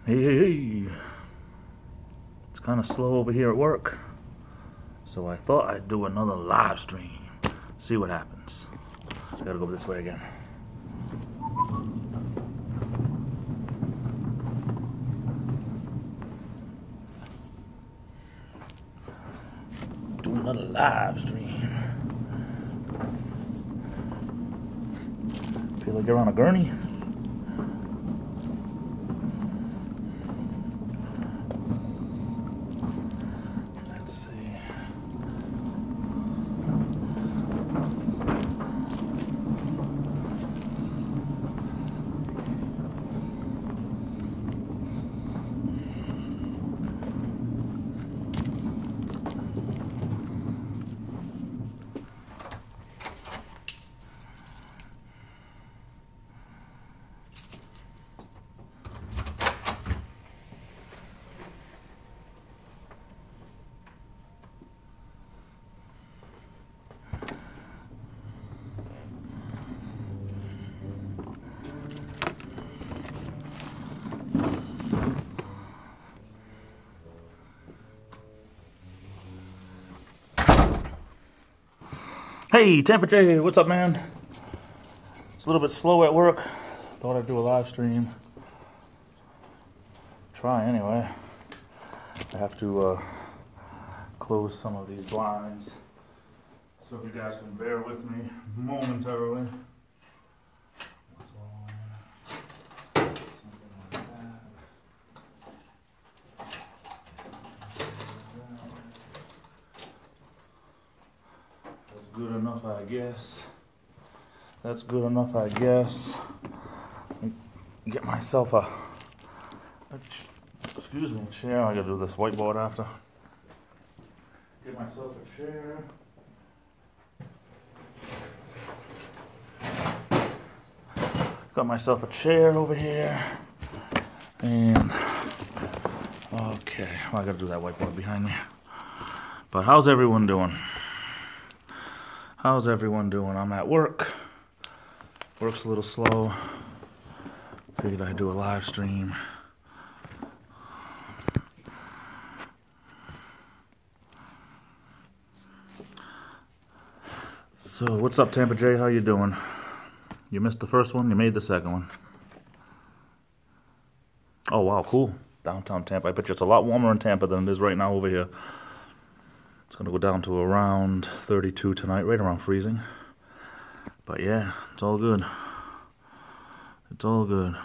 Hey. It's kind of slow over here at work, so I thought I'd do another live stream. See what happens. Gotta go this way again. Do another live stream. Feel like you're on a gurney. Let's see. Hey, Tampa J, what's up, man? It's a little bit slow at work. Thought I'd do a live stream. Try anyway. I have to close some of these blinds. So if you guys can bear with me momentarily. Good enough, I guess. That's good enough, I guess. Get myself a chair. I gotta do this whiteboard after. Get myself a chair. Got myself a chair over here. And okay, well, I gotta do that whiteboard behind me. But how's everyone doing? How's everyone doing? I'm at work. Work's a little slow. Figured I'd do a live stream. So, what's up, Tampa J? How you doing? You missed the first one, you made the second one. Oh, wow, cool. Downtown Tampa. I bet you it's a lot warmer in Tampa than it is right now over here. It's going to go down to around 32 tonight, right around freezing. But yeah, it's all good. It's all good.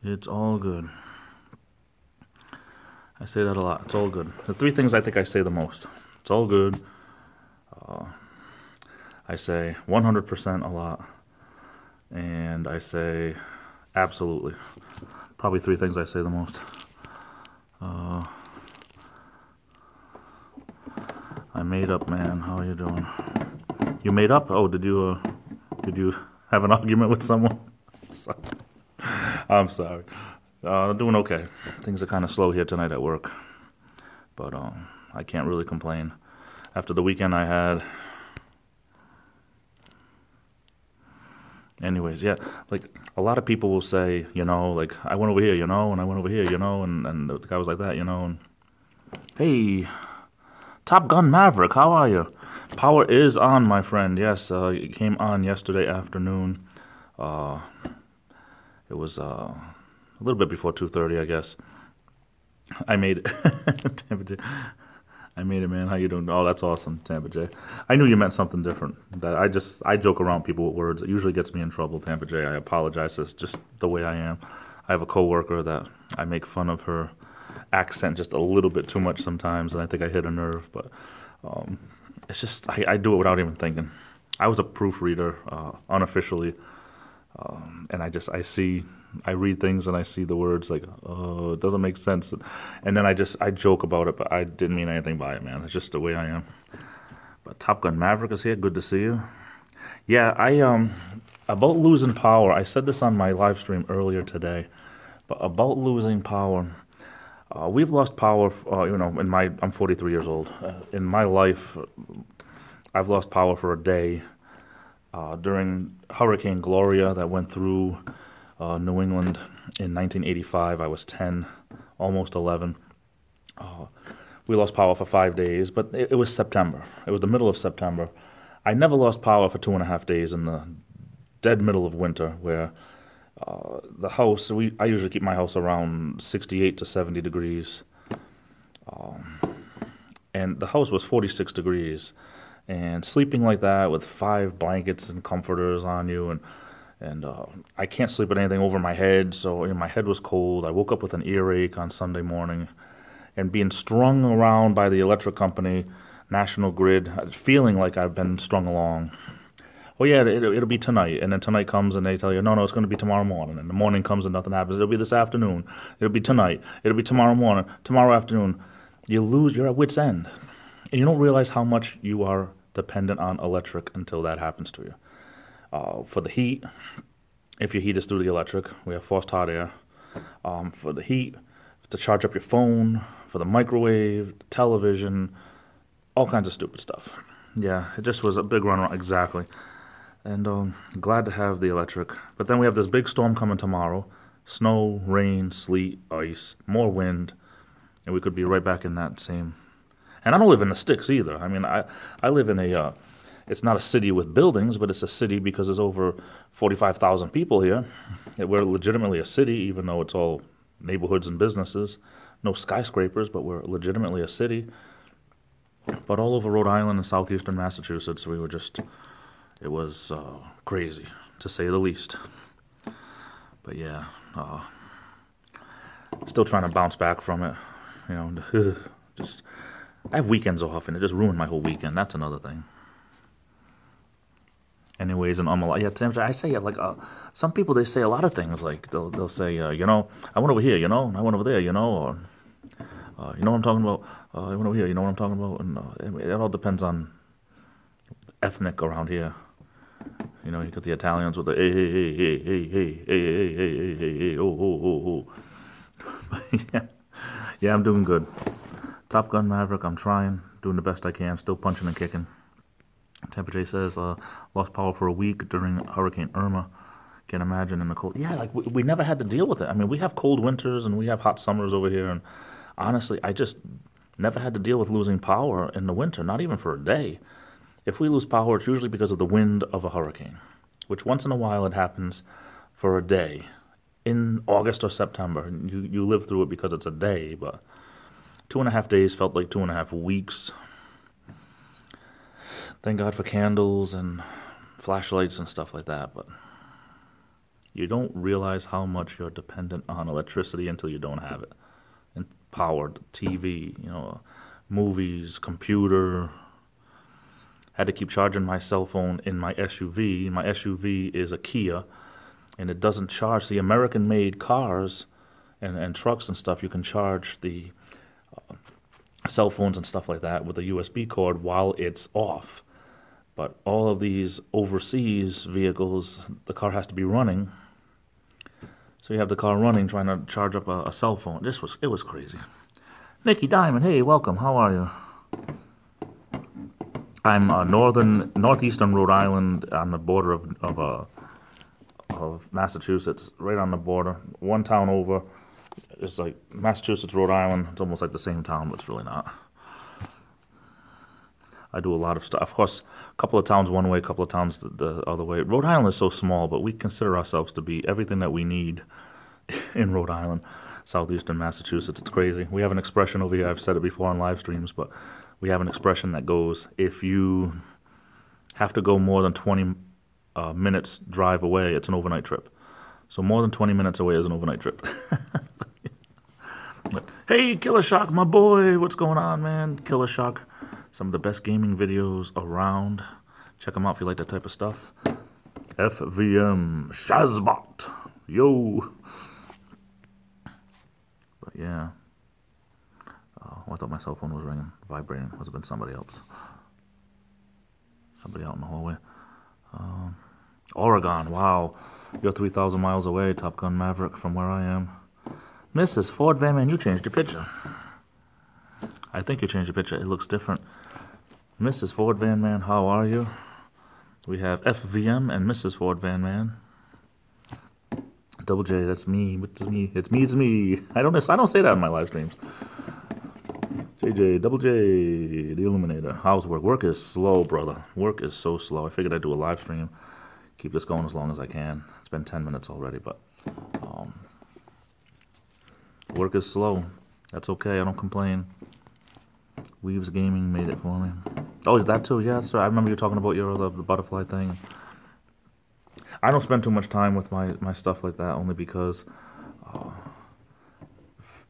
It's all good. I say that a lot. It's all good. The three things I think I say the most. It's all good. I say 100% a lot. And I say absolutely. Probably three things I say the most. I made up, man. How are you doing? You made up? Oh, did you have an argument with someone? I'm sorry. Doing okay. Things are kind of slow here tonight at work, but I can't really complain. After the weekend I had. Anyways, yeah, like a lot of people will say, you know, like I went over here, you know, and I went over here, you know, and the guy was like that, you know, and hey. Top Gun Maverick, how are you? Power is on, my friend. Yes, it came on yesterday afternoon. It was a little bit before 2:30, I guess. I made it. Tampa J. I made it, man. How you doing? Oh, that's awesome, Tampa J. I knew you meant something different. That I joke around people with words. It usually gets me in trouble, Tampa J. I apologize. It's just the way I am. I have a coworker that I make fun of her accent just a little bit too much sometimes, and I think I hit a nerve, but it's just I do it without even thinking. I was a proofreader unofficially, and I read things and I see the words like, oh, it doesn't make sense, and then I joke about it, but I didn't mean anything by it, man. It's just the way I am. But Top Gun Maverick is here. Good to see you. Yeah, about losing power. I said this on my live stream earlier today, but about losing power. We've lost power, I'm 43 years old. In my life, I've lost power for a day during Hurricane Gloria that went through New England in 1985. I was 10, almost 11. We lost power for 5 days, but it was September. It was the middle of September. I never lost power for 2.5 days in the dead middle of winter, where the house, I usually keep my house around 68 to 70 degrees. And the house was 46 degrees. And sleeping like that with 5 blankets and comforters on you, and I can't sleep with anything over my head, so my head was cold. I woke up with an earache on Sunday morning, and being strung around by the electric company, National Grid, feeling like I've been strung along. Oh yeah, it'll be tonight, and then tonight comes and they tell you, no, it's going to be tomorrow morning, and the morning comes and nothing happens. It'll be this afternoon. It'll be tonight. It'll be tomorrow morning. Tomorrow afternoon. You're at wit's end. And you don't realize how much you are dependent on electric until that happens to you. For the heat, if your heat is through the electric, we have forced hot air. For the heat, to charge up your phone, for the microwave, television, all kinds of stupid stuff. Yeah, it just was a big runaround, exactly. And glad to have the electric. But then we have this big storm coming tomorrow. Snow, rain, sleet, ice, more wind, and we could be right back in that same. And I don't live in the sticks either. I mean, I live in a, it's not a city with buildings, but it's a city because there's over 45,000 people here. We're legitimately a city, even though it's all neighborhoods and businesses. No skyscrapers, but we're legitimately a city. But all over Rhode Island and southeastern Massachusetts, we were just, it was crazy, to say the least. But yeah, still trying to bounce back from it. You know, just, I have weekends off, and it just ruined my whole weekend. That's another thing. Anyways, and yeah, I say like some people, they say a lot of things. Like they'll say, I went over here, I went over there, or you know what I'm talking about. I went over here, you know what I'm talking about, and it all depends on ethnic around here. You got the Italians with the hey hey hey hey hey hey hey hey hey hey oh. Yeah, I'm doing good. Top Gun Maverick, I'm trying, doing the best I can, still punching and kicking. Temperature says lost power for a week during Hurricane Irma. Can't imagine in the cold. Yeah, like we never had to deal with it. I mean, we have cold winters and we have hot summers over here, and honestly, I just never had to deal with losing power in the winter, not even for a day. If we lose power, it's usually because of the wind of a hurricane, which once in a while it happens for a day in August or September. You live through it because it's a day, but 2.5 days felt like 2.5 weeks. Thank God for candles and flashlights and stuff like that, but you don't realize how much you're dependent on electricity until you don't have it. And power, TV, movies, computer. Had to keep charging my cell phone in my SUV. My SUV is a Kia, and it doesn't charge. The American-made cars and trucks and stuff, you can charge the cell phones and stuff like that with a USB cord while it's off. But all of these overseas vehicles, the car has to be running. So you have the car running, trying to charge up a cell phone. It was crazy. Nikki Diamond, hey, welcome. How are you? I'm northeastern Rhode Island, on the border of Massachusetts, right on the border. One town over. It's like Massachusetts, Rhode Island. It's almost like the same town, but it's really not. I do a lot of stuff. Of course, a couple of towns one way, a couple of towns the other way. Rhode Island is so small, but we consider ourselves to be everything that we need in Rhode Island, southeastern Massachusetts. It's crazy. We have an expression over here. I've said it before on live streams, but we have an expression that goes, if you have to go more than 20 minutes drive away, it's an overnight trip. So more than 20 minutes away is an overnight trip. Hey, Killer Shock, my boy. What's going on, man? Killer Shock. Some of the best gaming videos around. Check them out if you like that type of stuff. FVM Shazbot. Yo. But yeah. Oh, I thought my cell phone was ringing, vibrating. Must have been somebody else. Somebody out in the hallway. Oregon, wow. You're 3,000 miles away, Top Gun Maverick, from where I am. Mrs. Ford Van Man, you changed your picture. I think you changed your picture. It looks different. Mrs. Ford Van Man, how are you? We have FVM and Mrs. Ford Van Man. Double J, that's me. It's me. It's me. It's me. I don't say that in my live streams. JJ, Double J, the Illuminator. How's work? Work is slow, brother. Work is so slow. I figured I'd do a live stream. Keep this going as long as I can. It's been 10 minutes already, but work is slow. That's okay. I don't complain. Weaves Gaming made it for me. Oh, that too. Yeah, that's right. I remember you talking about the butterfly thing. I don't spend too much time with my stuff like that, only because,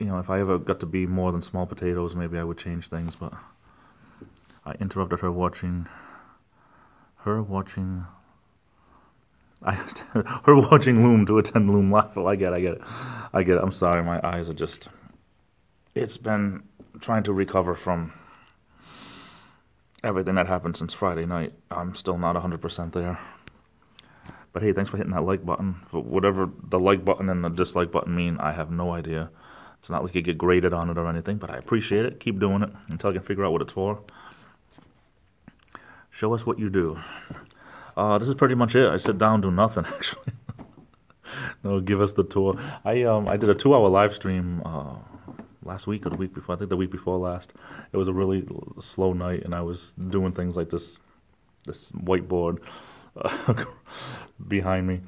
if I ever got to be more than small potatoes, maybe I would change things. But I interrupted her watching her watching Loom to attend Loom Live. Oh, I get it. I'm sorry, my eyes are just. It's been trying to recover from everything that happened since Friday night. I'm still not 100% there. But hey, thanks for hitting that like button. For whatever the like button and the dislike button mean, I have no idea. It's not like you get graded on it or anything, but I appreciate it. Keep doing it until I can figure out what it's for. Show us what you do. This is pretty much it. I sit down, do nothing, actually. No, give us the tour. I did a 2-hour live stream last week or the week before. I think the week before last. It was a really slow night, and I was doing things like this whiteboard behind me.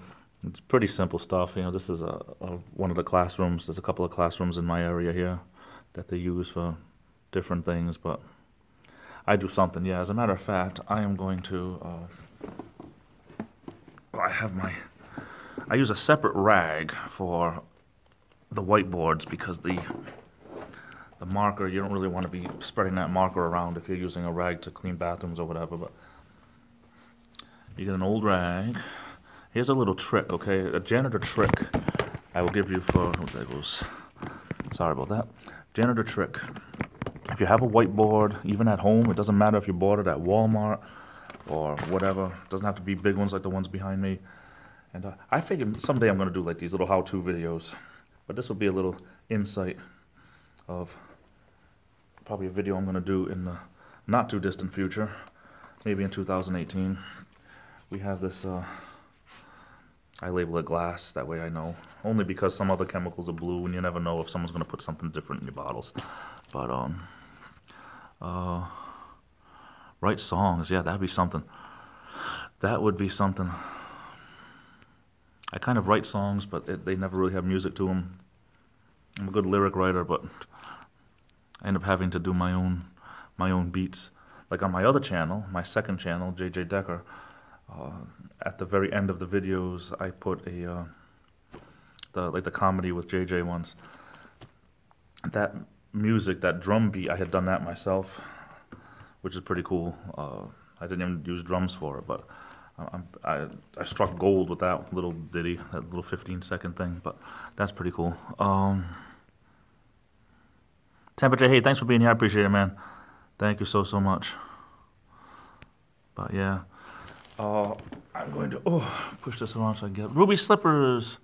It's pretty simple stuff. This is one of the classrooms. There's a couple of classrooms in my area here that they use for different things, but I do something. Yeah, as a matter of fact, I am going to. I use a separate rag for the whiteboards because the marker, you don't really want to be spreading that marker around if you're using a rag to clean bathrooms or whatever, but you get an old rag. Here's a little trick, okay? A janitor trick I will give you for, there goes. Sorry about that. Janitor trick. If you have a whiteboard, even at home, it doesn't matter if you bought it at Walmart or whatever. It doesn't have to be big ones like the ones behind me. And I figured someday I'm going to do like these little how-to videos. But this will be a little insight of probably a video I'm going to do in the not-too-distant future. Maybe in 2018. We have this, I label it glass, that way I know. Only because some other chemicals are blue and you never know if someone's going to put something different in your bottles. But, write songs, yeah, that'd be something. That would be something. I kind of write songs, but they never really have music to them. I'm a good lyric writer, but I end up having to do my own beats. Like on my other channel, my second channel, JJ Decker, at the very end of the videos, I put the comedy with JJ ones. That music, that drum beat, I had done that myself, which is pretty cool. I didn't even use drums for it, but I struck gold with that little ditty, that little 15-second thing, but that's pretty cool. Temperature, hey, thanks for being here. I appreciate it, man. Thank you so much. But yeah, I'm going to push this around so I can get Ruby slippers.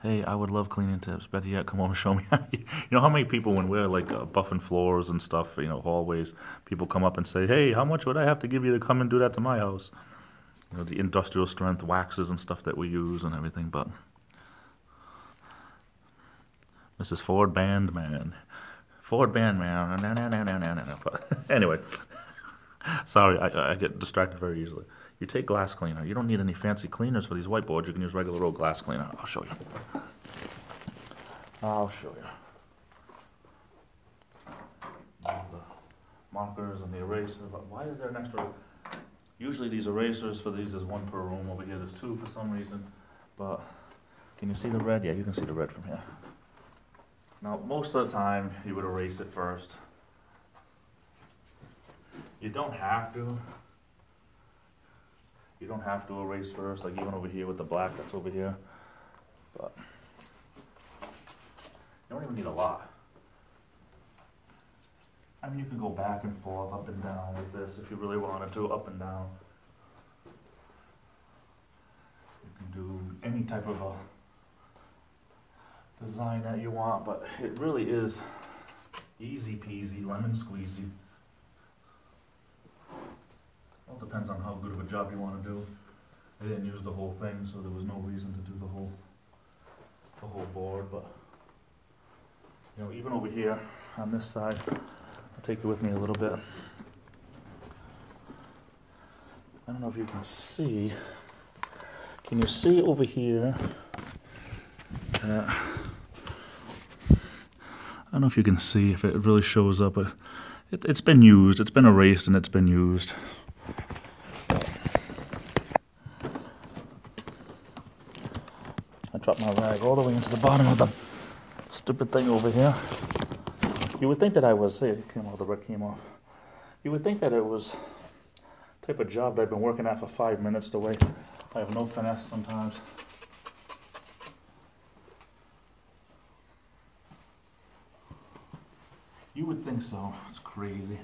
Hey, I would love cleaning tips. Better yet, come over and show me. You know how many people, when we're like buffing floors and stuff, hallways, people come up and say, hey, how much would I have to give you to come and do that to my house? The industrial strength waxes and stuff that we use and everything, but Mrs. Ford Bandman. Ford Bandman. But anyway, sorry, I get distracted very easily. You take glass cleaner. You don't need any fancy cleaners for these whiteboards. You can use regular old glass cleaner. I'll show you. The markers and the eraser. But why is there an extra? Usually these erasers for these is one per room. Over here there's two for some reason. But can you see the red? Yeah, you can see the red from here. Now, most of the time, you would erase it first. You don't have to. You don't have to erase first, like even over here with the black that's over here. But you don't even need a lot. I mean, you can go back and forth, up and down like this if you really wanted to, up and down. You can do any type of a design that you want, but it really is easy peasy, lemon squeezy. All depends on how good of a job you want to do. I didn't use the whole thing, so there was no reason to do the whole the whole board, but you know, even over here on this side, I'll take you with me a little bit. I don't know if you can see. Can you see over here? I don't know if you can see if it really shows up, but it's been used. It's been erased and it's been used. I dropped my rag all the way into the bottom of the stupid thing over here. You would think that I was, hey, it came off, the rag came off. You would think that it was the type of job that I've been working at for 5 minutes the way I have no finesse sometimes. You would think so. It's crazy.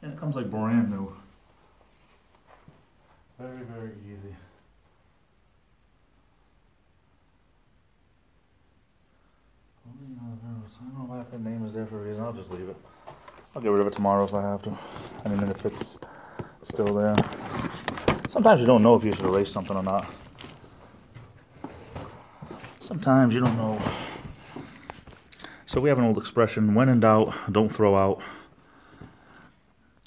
And it comes like brand new. Very, very easy. I don't know why that name is there for a reason. I'll just leave it. I'll get rid of it tomorrow if I have to. I mean, if it's still there. Sometimes you don't know if you should erase something or not. Sometimes you don't know. So we have an old expression, when in doubt, don't throw out.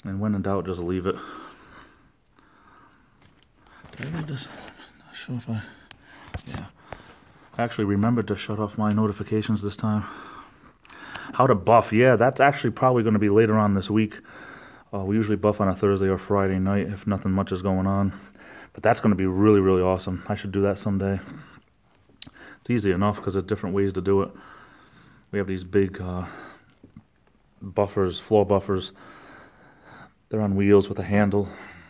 And when in doubt, just leave it. Did I read this? Not sure if I... Yeah. I actually remembered to shut off my notifications this time. How to buff. Yeah, that's actually probably going to be later on this week. We usually buff on a Thursday or Friday night if nothing much is going on. But that's going to be really, really awesome. I should do that someday. It's easy enough because there's different ways to do it. We have these big buffers, floor buffers. They're on wheels with a handle.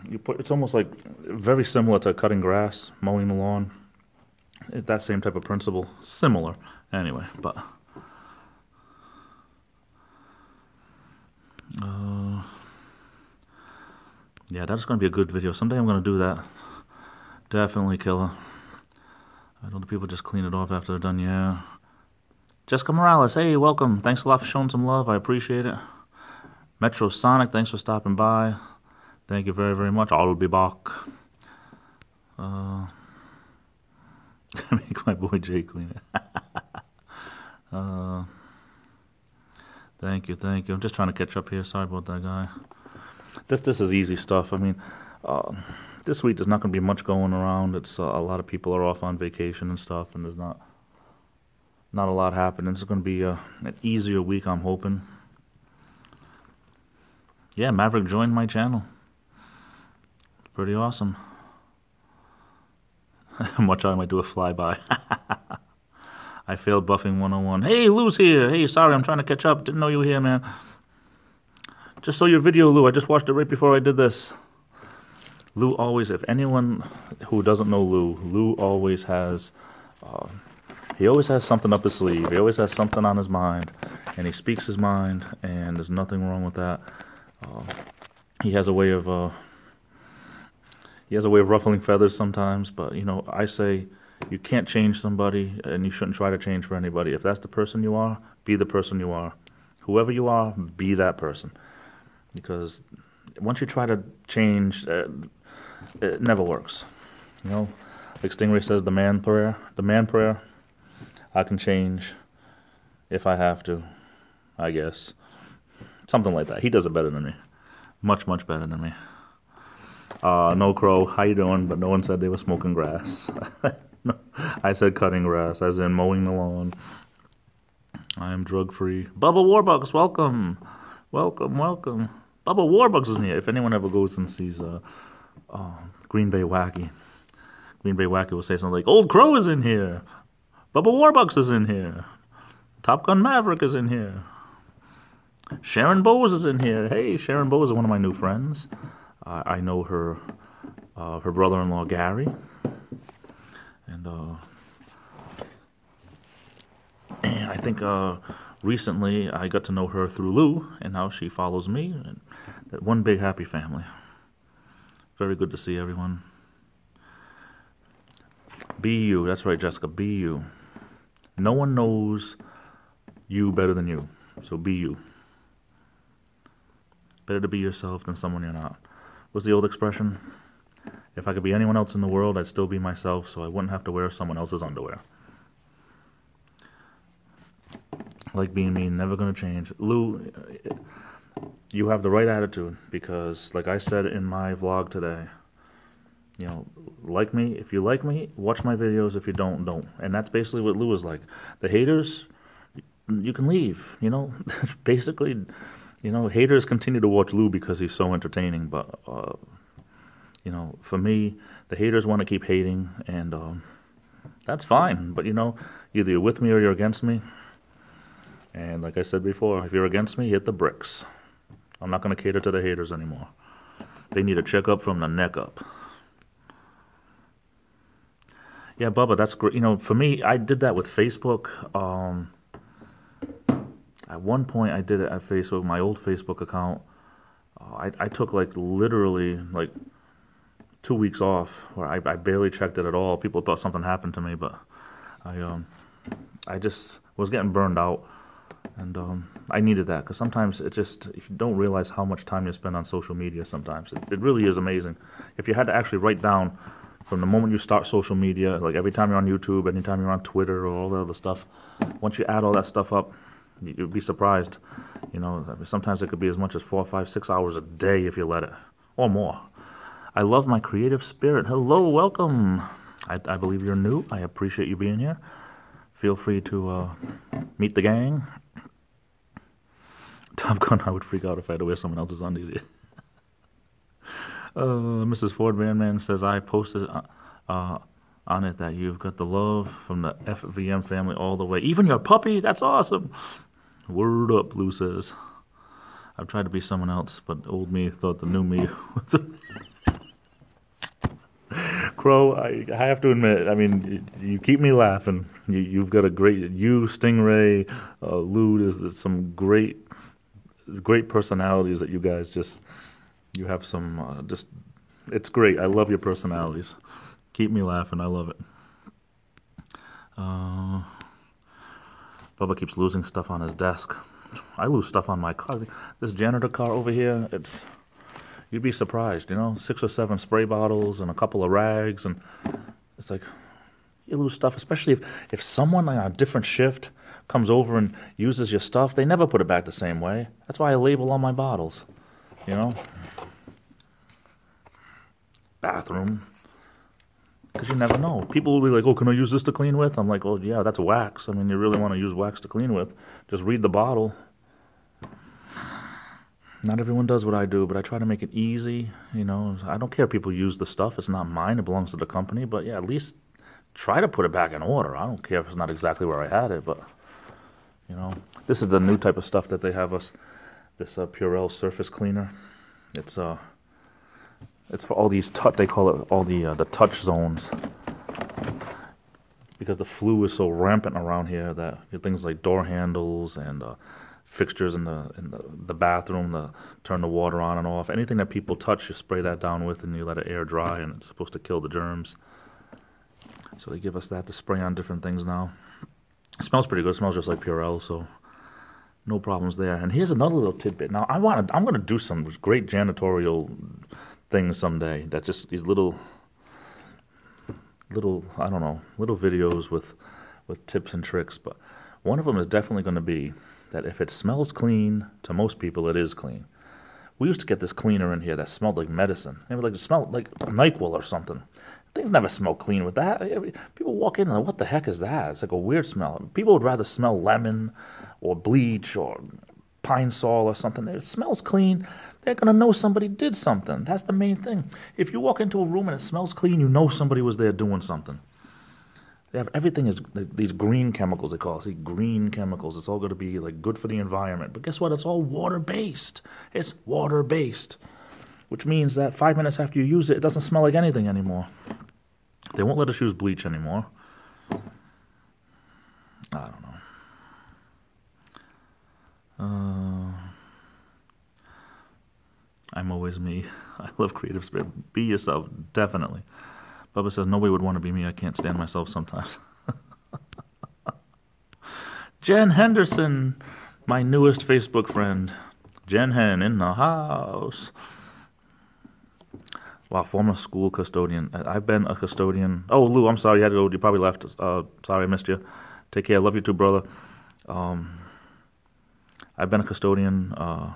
It's almost like very similar to cutting grass, mowing the lawn. That same type of principle. Similar. Anyway, but... yeah, that's going to be a good video. Someday I'm going to do that. Definitely killer. I know the people just clean it off after they're done, yeah. Jessica Morales, hey, welcome. Thanks a lot for showing some love. I appreciate it. Metro Sonic, thanks for stopping by. Thank you very, very much. I'll be back. Make my boy Jay clean it. Thank you, thank you. I'm just trying to catch up here. Sorry about that, guy. This is easy stuff. I mean, this week there's not going to be much going around. It's a lot of people are off on vacation and stuff, and there's not a lot happening. It's going to be an easier week, I'm hoping. Yeah, Maverick joined my channel. It's pretty awesome. Much I might do a flyby. I failed buffing 101. Hey, Lou's here. Hey, sorry, I'm trying to catch up. Didn't know you were here, man. Just saw your video, Lou. I just watched it right before I did this. Lou always, if anyone who doesn't know Lou, Lou always has, he always has something up his sleeve. He always has something on his mind, and he speaks his mind, and there's nothing wrong with that. He has a way of ruffling feathers sometimes, but you know, I say you can't change somebody, and you shouldn't try to change for anybody. If that's the person you are, be the person you are. Whoever you are, be that person. Because once you try to change, it never works. You know, like Stingray says, the man prayer. The man prayer, I can change if I have to, I guess. Something like that. He does it better than me. Much, much better than me. No Crow, how you doing? But no one said they were smoking grass. No, I said cutting grass, as in mowing the lawn. I am drug-free. Bubba Warbucks, welcome. Welcome, welcome. Bubba Warbucks is in here. If anyone ever goes and sees Green Bay Wacky, Green Bay Wacky will say something like, Old Crow is in here. Bubba Warbucks is in here. Top Gun Maverick is in here. Sharon Bowes is in here. Hey, Sharon Bowes is one of my new friends. I know her brother-in-law, Gary. And I think recently I got to know her through Lou, and now she follows me. And that one big happy family. Very good to see everyone. Be you. That's right, Jessica. Be you. No one knows you better than you. So be you. Better to be yourself than someone you're not. What's the old expression? If I could be anyone else in the world, I'd still be myself, so I wouldn't have to wear someone else's underwear. Like being me, never gonna change. Lou, you have the right attitude, because like I said in my vlog today, you know, like me, if you like me, watch my videos. If you don't, don't. And that's basically what Lou is like. The haters, you can leave, you know. Basically, you know, haters continue to watch Lou because he's so entertaining, but you know, for me, the haters want to keep hating, and that's fine. But you know, either you're with me or you're against me. And like I said before, if you're against me, hit the bricks. I'm not going to cater to the haters anymore. They need a checkup from the neck up. Yeah, Bubba, that's great. You know, for me, I did that with Facebook. At one point, I did it at Facebook, my old Facebook account. I took like literally like 2 weeks off where I barely checked it at all. People thought something happened to me, but I just was getting burned out. And I needed that, because sometimes it just, if you don't realize how much time you spend on social media sometimes, it really is amazing. If you had to actually write down from the moment you start social media, like every time you're on YouTube, anytime you're on Twitter or all the other stuff, once you add all that stuff up, you'd be surprised. You know, sometimes it could be as much as 4, 5, 6 hours a day if you let it, or more. I love my creative spirit. Hello, welcome. I believe you're new. I appreciate you being here. Feel free to meet the gang. Top Gun, I would freak out if I had to wear someone else's undies. Mrs. Ford Van Man says, I posted on it that you've got the love from the FVM family all the way. Even your puppy? That's awesome. Word up, Lou says. I've tried to be someone else, but old me thought the new me was... Crow, I have to admit, I mean, you keep me laughing. You've got a great... You, Stingray, Lou, there's some great personalities that you guys just... You have some, just, it's great. I love your personalities. Keep me laughing. I love it. Bubba keeps losing stuff on his desk. I lose stuff on my car. This janitor car over here, it's, you'd be surprised, you know, 6 or 7 spray bottles and a couple of rags, and it's like, you lose stuff, especially if someone on a different shift comes over and uses your stuff, they never put it back the same way. That's why I label all my bottles, you know. Bathroom, because you never know. People will be like, oh, can I use this to clean with? I'm like, oh yeah, that's wax. I mean, you really want to use wax to clean with, just read the bottle. Not everyone does what I do, but I try to make it easy. You know, I don't care if people use the stuff. It's not mine. It belongs to the company. But yeah, at least try to put it back in order. I don't care if it's not exactly where I had it, but you know, this is the new type of stuff that they have us, this Purell surface cleaner. It's for all these, they call it all the touch zones, because the flu is so rampant around here that things like door handles and fixtures in the bathroom, turn the water on and off. Anything that people touch, you spray that down with, and you let it air dry, and it's supposed to kill the germs. So they give us that to spray on different things now. It smells pretty good. It smells just like Purell, so no problems there. And here's another little tidbit. Now I'm going to do some great janitorial things someday. That's just these little I don't know, little videos with tips and tricks. But one of them is definitely going to be that if it smells clean, to most people it is clean. We used to get this cleaner in here that smelled like medicine. It would smell like NyQuil or something. Things never smell clean with that. People walk in and like, what the heck is that? It's like a weird smell. People would rather smell lemon or bleach or pine sol or something. It smells clean. They're going to know somebody did something. That's the main thing. If you walk into a room and it smells clean, you know somebody was there doing something. They have everything is these green chemicals, they call it. See, green chemicals. It's all going to be like good for the environment. But guess what? It's all water-based. It's water-based, which means that 5 minutes after you use it, it doesn't smell like anything anymore. They won't let us use bleach anymore. I don't know. I'm always me. I love creative spirit. Be yourself, definitely. Bubba says, nobody would want to be me. I can't stand myself sometimes. Jen Henderson, my newest Facebook friend. Jen Hen in the house. Wow, former school custodian. I've been a custodian. Oh, Lou, I'm sorry, you had to go. You probably left. Sorry, I missed you. Take care. Love you too, brother. I've been a custodian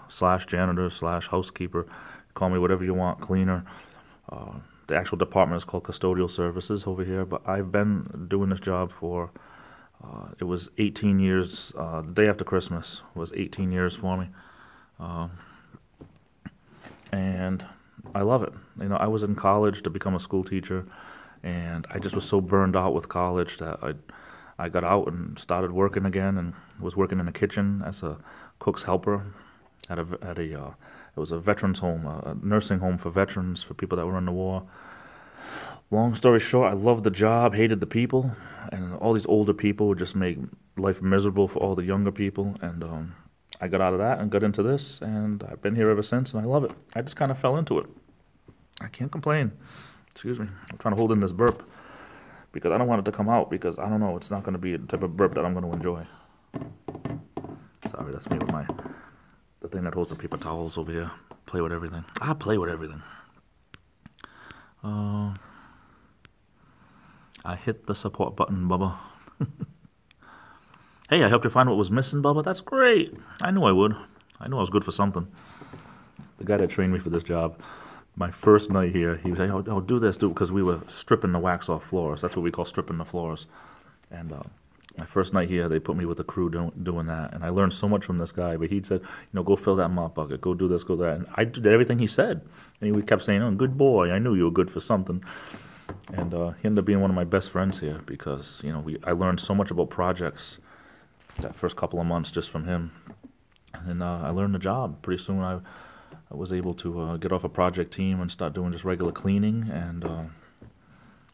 slash janitor slash housekeeper. Call me whatever you want, cleaner. The actual department is called custodial services over here, but I've been doing this job for, it was 18 years. The day after Christmas was 18 years for me. And I love it. You know, I was in college to become a school teacher, and I just was so burned out with college that I got out and started working again, and was working in the kitchen as a cook's helper it was a veterans home, a nursing home for veterans, for people that were in the war. Long story short, I loved the job, hated the people, and all these older people would just make life miserable for all the younger people, and I got out of that and got into this, and I've been here ever since, and I love it. I just kind of fell into it. I can't complain. Excuse me. I'm trying to hold in this burp because I don't want it to come out, because I don't know, it's not going to be a type of burp that I'm going to enjoy. Sorry, that's me with the thing that holds the paper towels over here. Play with everything. I play with everything. I hit the support button, Bubba. Hey, I helped you find what was missing, Bubba. That's great. I knew I would. I knew I was good for something. The guy that trained me for this job, my first night here, he was like, oh, do this, because we were stripping the wax off floors. That's what we call stripping the floors. And my first night here, they put me with the crew doing that. And I learned so much from this guy. But he said, go fill that mop bucket. Go do this, go that. And I did everything he said. And he kept saying, oh, good boy. I knew you were good for something. And he ended up being one of my best friends here because, I learned so much about projects that first couple of months just from him. And I learned the job. Pretty soon I was able to get off a project team and start doing just regular cleaning. And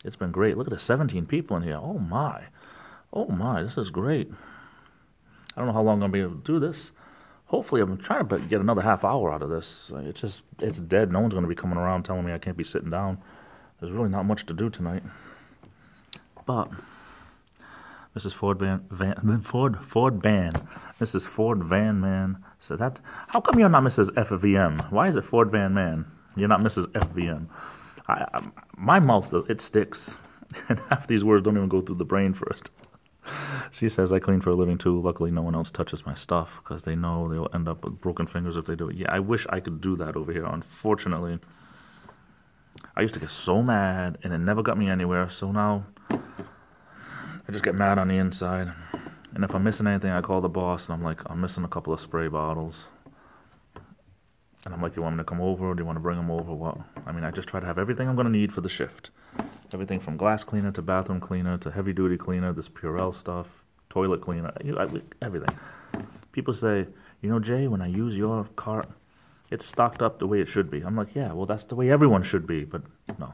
it's been great. Look at the 17 people in here. Oh, my. Oh, my. This is great. I don't know how long I'm going to be able to do this. Hopefully, I'm trying to get another half hour out of this. It's dead. No one's going to be coming around telling me I can't be sitting down. There's really not much to do tonight. But Mrs. Mrs. Ford Van Man said that. How come you're not Mrs. FVM? Why is it Ford Van Man? You're not Mrs. FVM. My mouth, it sticks. And half these words don't even go through the brain first. She says I clean for a living too. Luckily, no one else touches my stuff because they know they'll end up with broken fingers if they do it. Yeah, I wish I could do that over here. Unfortunately, I used to get so mad and it never got me anywhere. So now I just get mad on the inside. And if I'm missing anything, I call the boss and I'm like, I'm missing a couple of spray bottles. And I'm like, you want me to come over? Or do you want to bring them over? What? I mean, I just try to have everything I'm going to need for the shift. Everything from glass cleaner to bathroom cleaner to heavy duty cleaner, this Purell stuff, toilet cleaner, everything. People say, Jay, when I use your cart, it's stocked up the way it should be. I'm like, yeah, well, that's the way everyone should be. But no.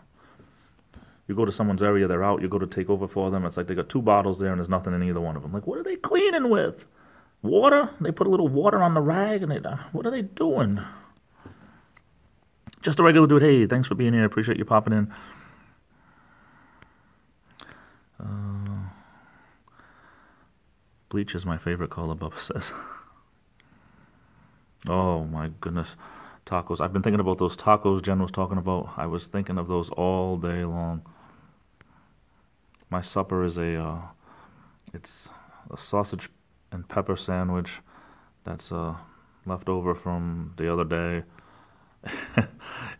You go to someone's area, they're out, you go to take over for them, it's like they got 2 bottles there and there's nothing in either one of them. Like, what are they cleaning with? Water? They put a little water on the rag and what are they doing? Just a regular dude. Hey, thanks for being here. Appreciate you popping in. Bleach is my favorite color, Bubba says. Oh my goodness. Tacos. I've been thinking about those tacos Jen was talking about. I was thinking of those all day long. My supper is it's a sausage and pepper sandwich that's left over from the other day.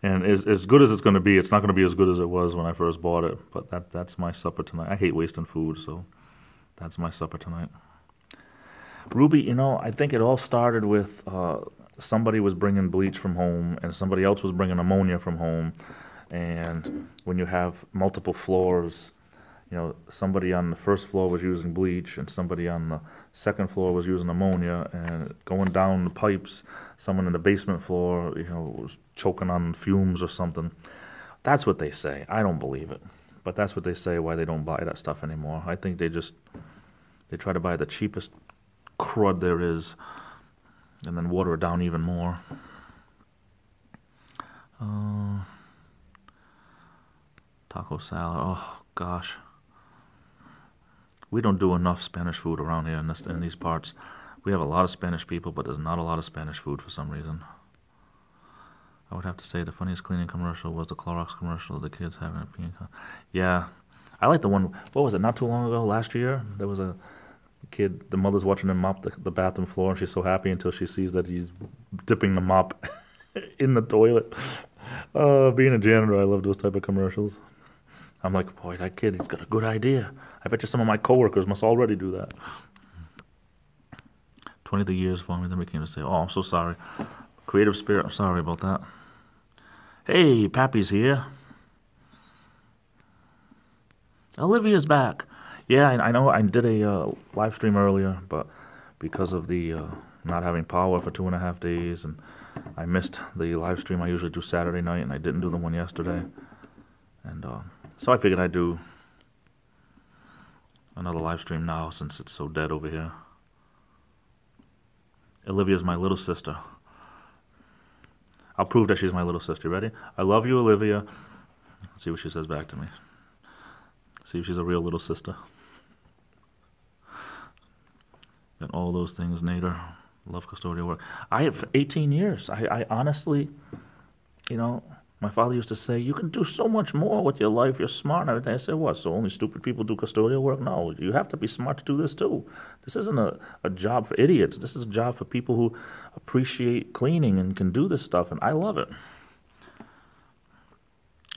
And as good as it's going to be, it's not going to be as good as it was when I first bought it. But that's my supper tonight. I hate wasting food, so that's my supper tonight. Ruby, I think it all started with somebody was bringing bleach from home and somebody else was bringing ammonia from home. And when you have multiple floors, somebody on the first floor was using bleach and somebody on the second floor was using ammonia, and going down the pipes, someone in the basement floor, was choking on fumes or something. That's what they say. I don't believe it. But that's what they say why they don't buy that stuff anymore. I think they try to buy the cheapest crud there is and then water it down even more. Taco salad. Oh, gosh. We don't do enough Spanish food around here in these parts. We have a lot of Spanish people, but there's not a lot of Spanish food for some reason. I would have to say the funniest cleaning commercial was the Clorox commercial of the kids having a peeing. Yeah, I like the one. What was it? Not too long ago, last year, there was a kid. The mother's watching him mop the bathroom floor, and she's so happy until she sees that he's dipping the mop in the toilet. Being a janitor, I love those type of commercials. I'm like, boy, that kid, he's got a good idea. I bet you some of my coworkers must already do that. 23 years for me, then we came to say, oh, I'm so sorry. Creative spirit, I'm sorry about that. Hey, Pappy's here. Olivia's back. Yeah, I know I did a live stream earlier, but because of the not having power for 2.5 days, and I missed the live stream I usually do Saturday night, and I didn't do the one yesterday. And so I figured I'd do another live stream now since it's so dead over here. Olivia's my little sister. I'll prove that she's my little sister. Ready? I love you, Olivia. Let's see what she says back to me. See if she's a real little sister. And all those things, Nader. Love custodial work. I have 18 years. I honestly, my father used to say, you can do so much more with your life. You're smart and everything. I said, what? So only stupid people do custodial work? No, you have to be smart to do this too. This isn't a job for idiots. This is a job for people who appreciate cleaning and can do this stuff, and I love it.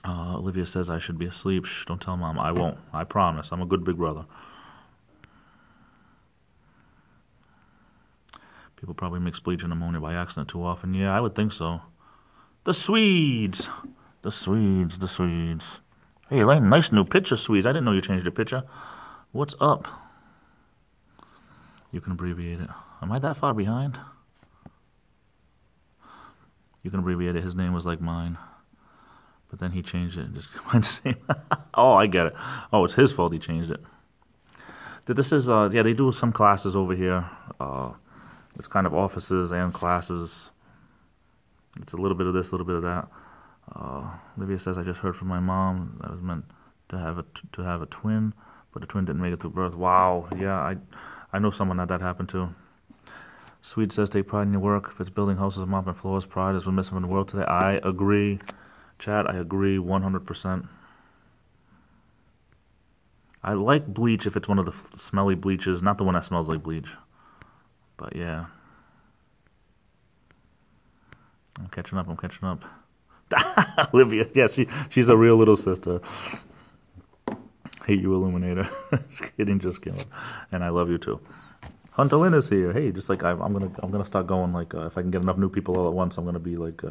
Olivia says I should be asleep. Shh, don't tell Mom. I won't. I promise. I'm a good big brother. People probably mix bleach and ammonia by accident too often. Yeah, I would think so. The Swedes. The Swedes. The Swedes. Hey, Elaine, nice new picture, Swedes. I didn't know you changed your picture. What's up? You can abbreviate it. Am I that far behind? You can abbreviate it. His name was like mine. But then he changed it. Just oh, I get it. Oh, it's his fault he changed it. This is, yeah, they do some classes over here. It's kind of offices and classes. It's a little bit of this, a little bit of that. Olivia says, I just heard from my mom that I was meant to have a twin, but the twin didn't make it through birth. Wow, yeah, I know someone that happened to. Swede says, take pride in your work. If it's building houses and mopping floors, pride is what's missing from the world today. I agree. Chad, I agree 100%. I like bleach if it's one of the smelly bleaches, not the one that smells like bleach. But yeah. I'm catching up. Olivia, yeah, she's a real little sister. Hate you, Illuminator. Just kidding. And I love you too. Hunter Lynn is here. Hey, just like I'm gonna start going like if I can get enough new people all at once, I'm gonna be like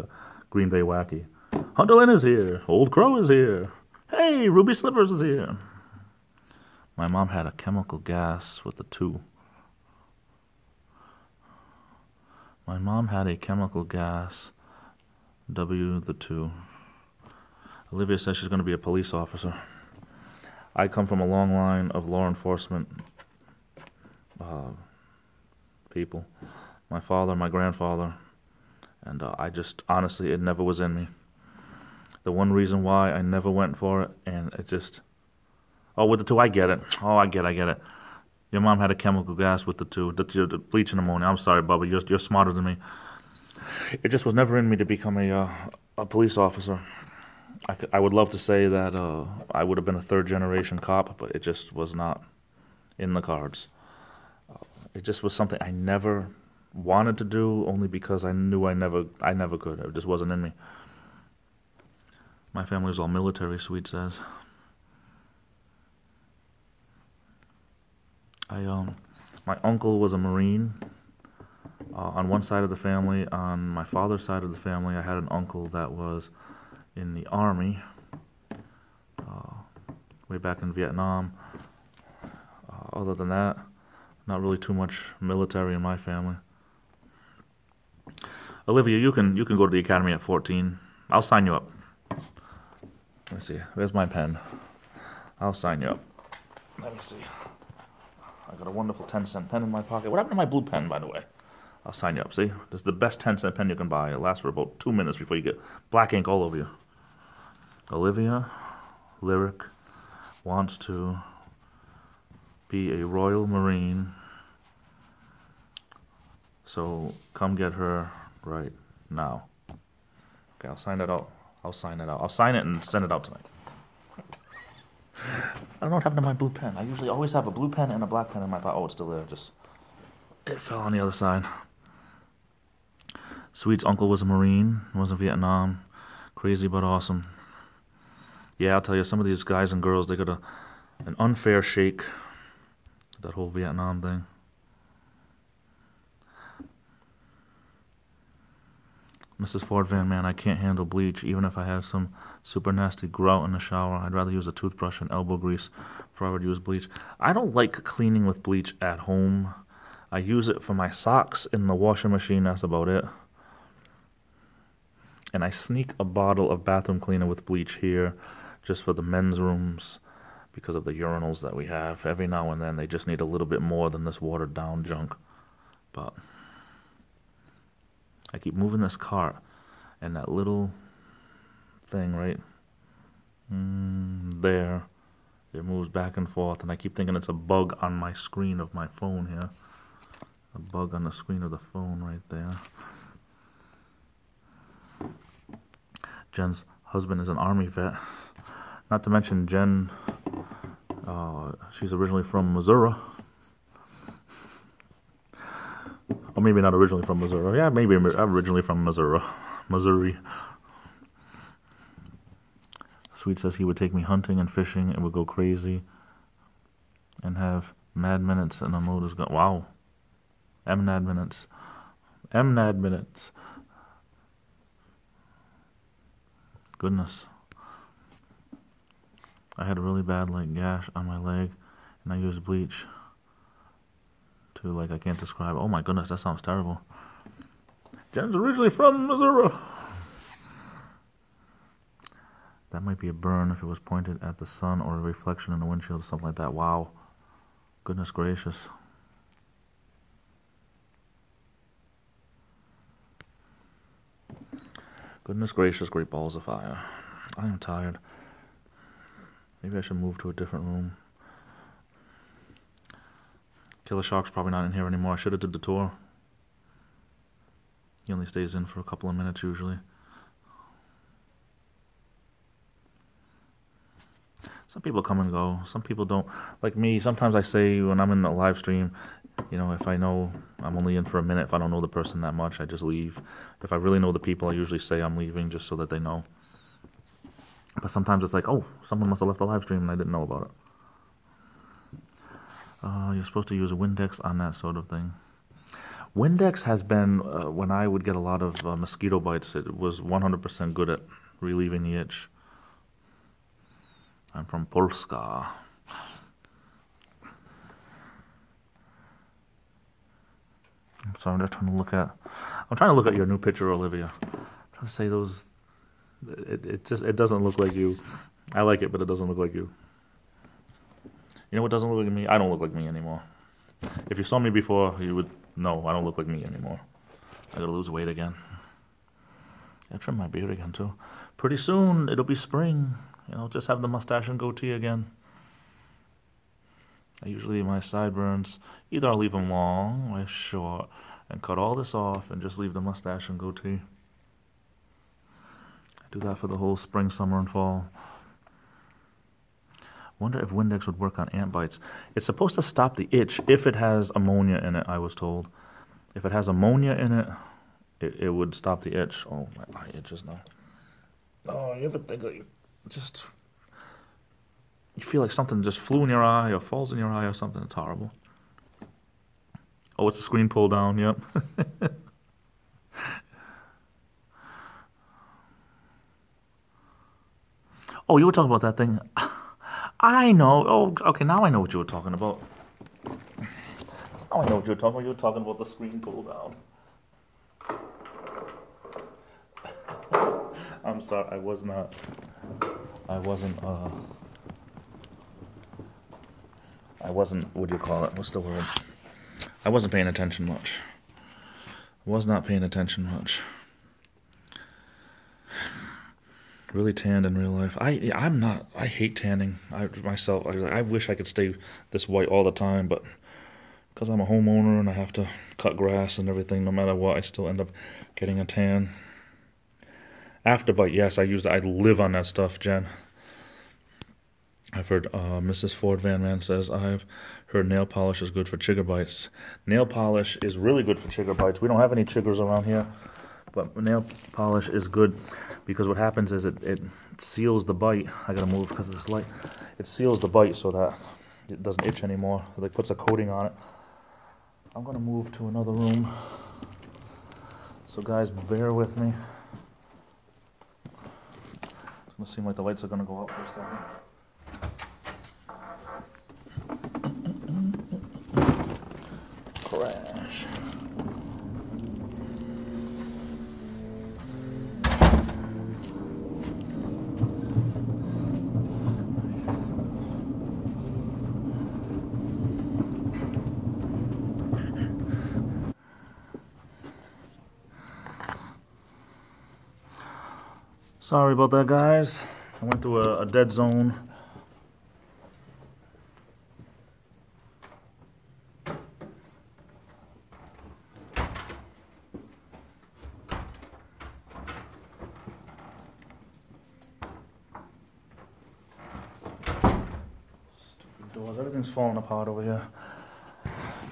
Green Bay Wacky. Hunter Lynn is here. Old Crow is here. Hey, Ruby Slippers is here. My mom had a chemical gas with the 2. My mom had a chemical gas, the 2. Olivia says she's going to be a police officer. I come from a long line of law enforcement people. My father, my grandfather, and I just, honestly, it never was in me. The one reason why I never went for it, and it just, oh, with the 2, I get it. Oh, I get it. Your mom had a chemical gas with the 2, the bleach and ammonia. I'm sorry, Bubba, you're smarter than me. It just was never in me to become a police officer. I would love to say that I would have been a 3rd-generation cop, but it just was not in the cards. It just was something I never wanted to do, only because I knew I never could. It just wasn't in me. My family was all military, Sweet says. My uncle was a Marine. On one side of the family, on my father's side of the family, I had an uncle that was in the Army, way back in Vietnam. Other than that, not really too much military in my family. Olivia, you can go to the academy at 14. I'll sign you up. Let me see. Where's my pen? I'll sign you up. Let me see. I got a wonderful 10-cent pen in my pocket. What happened to my blue pen, by the way? I'll sign you up, see? This is the best 10-cent pen you can buy. It lasts for about 2 minutes before you get black ink all over you. Olivia Lyric wants to be a Royal Marine, so come get her right now. Okay, I'll sign it out. I'll sign it out. I'll sign it and send it out tonight. I don't know what happened to my blue pen. I usually always have a blue pen and a black pen in my pocket. Oh, it's still there. Just it fell on the other side. Sweet's uncle was a Marine. Was in Vietnam. Crazy but awesome. Yeah, I'll tell you, some of these guys and girls, they got an unfair shake. That whole Vietnam thing. Mrs. Ford Van, man, I can't handle bleach, even if I have some super nasty grout in the shower. I'd rather use a toothbrush and elbow grease before I would use bleach. I don't like cleaning with bleach at home. I use it for my socks in the washing machine, that's about it. And I sneak a bottle of bathroom cleaner with bleach here just for the men's rooms because of the urinals that we have. Every now and then they just need a little bit more than this watered down junk. But I keep moving this cart, and that little thing right there, it moves back and forth, and I keep thinking it's a bug on my screen of my phone here. A bug on the screen of the phone right there. Jen's husband is an Army vet. Not to mention Jen, she's originally from Missouri. Or maybe not originally from Missouri. Yeah, maybe originally from Missouri. Sweet says he would take me hunting and fishing and would go crazy and have mad minutes and unload his gun. Wow. MNAD minutes. MNAD minutes. Goodness. I had a really bad gash on my leg and I used bleach. I can't describe. Oh my goodness, that sounds terrible. Jen's originally from Missouri. That might be a burn if it was pointed at the sun or a reflection in the windshield or something like that. Wow. Goodness gracious. Goodness gracious, great balls of fire. I am tired. Maybe I should move to a different room. Killer Shark's probably not in here anymore. I should have did the tour. He only stays in for a couple of minutes usually. Some people come and go. Some people don't. Like me, sometimes I say when I'm in a live stream, if I know I'm only in for a minute, if I don't know the person that much, I just leave. If I really know the people, I usually say I'm leaving just so that they know. But sometimes it's like, oh, someone must have left the live stream and I didn't know about it. You're supposed to use a Windex on that sort of thing. Windex has been, when I would get a lot of mosquito bites, it was 100% good at relieving the itch. I'm from Polska. So I'm just trying to look at your new picture, Olivia. I'm trying to say those, it doesn't look like you. I like it, but it doesn't look like you. You know what doesn't look like me? I don't look like me anymore. If you saw me before, you would know I don't look like me anymore. I gotta lose weight again. I trim my beard again too. Pretty soon it'll be spring. Just have the mustache and goatee again. I usually leave my sideburns. Either I'll leave them long or short and cut all this off and just leave the mustache and goatee. I do that for the whole spring, summer, and fall. Wonder if Windex would work on ant bites. It's supposed to stop the itch if it has ammonia in it, I was told. If it has ammonia in it, it would stop the itch. Oh, my eye itches now. Oh, you ever think that you feel like something just flew in your eye or falls in your eye or something? It's horrible. Oh, it's a screen pull down, yep. Oh, you were talking about that thing. I know. Oh, okay, now I know what you were talking about. Now I know what you were talking about. You were talking about the screen pull down. I'm sorry, I wasn't, what do you call it? What's the word? I wasn't paying attention much. Was not paying attention much. Really tanned in real life. I'm not. I hate tanning. I wish I could stay this white all the time, but because I'm a homeowner and I have to cut grass and everything, no matter what, I still end up getting a tan. Afterbite, yes, I use that. I live on that stuff, Jen. I've heard Mrs. Ford Van Man says, I've heard nail polish is good for chigger bites. Nail polish is really good for chigger bites. We don't have any chiggers around here, but nail polish is good because what happens is it seals the bite. I gotta move because of this light. It seals the bite so that it doesn't itch anymore. It like puts a coating on it. I'm gonna move to another room. So guys, bear with me. It's gonna seem like the lights are gonna go out for a second. Crash. Sorry about that, guys. I went through a dead zone. Stupid doors. Everything's falling apart over here.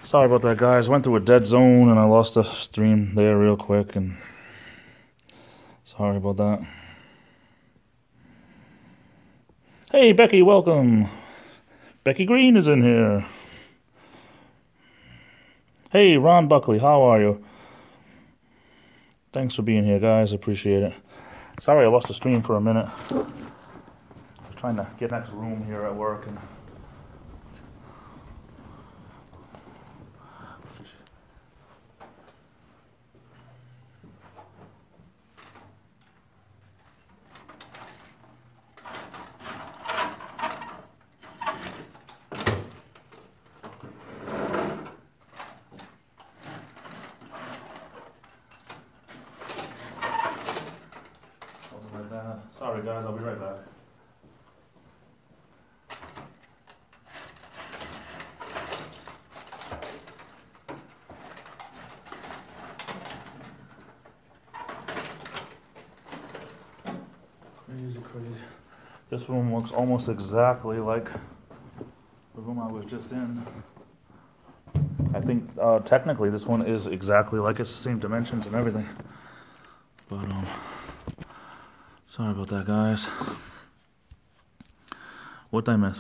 Sorry about that, guys. Went through a dead zone and I lost the stream there real quick, and sorry about that. Hey, Becky, welcome. Becky Green is in here. Hey, Ron Buckley, how are you? Thanks for being here, guys. Appreciate it. Sorry I lost the stream for a minute. I was trying to get next room here at work and sorry guys, I'll be right back. Crazy. This room looks almost exactly like the room I was just in. I think technically this one is exactly like it's the same dimensions and everything. But sorry about that, guys. What did I miss?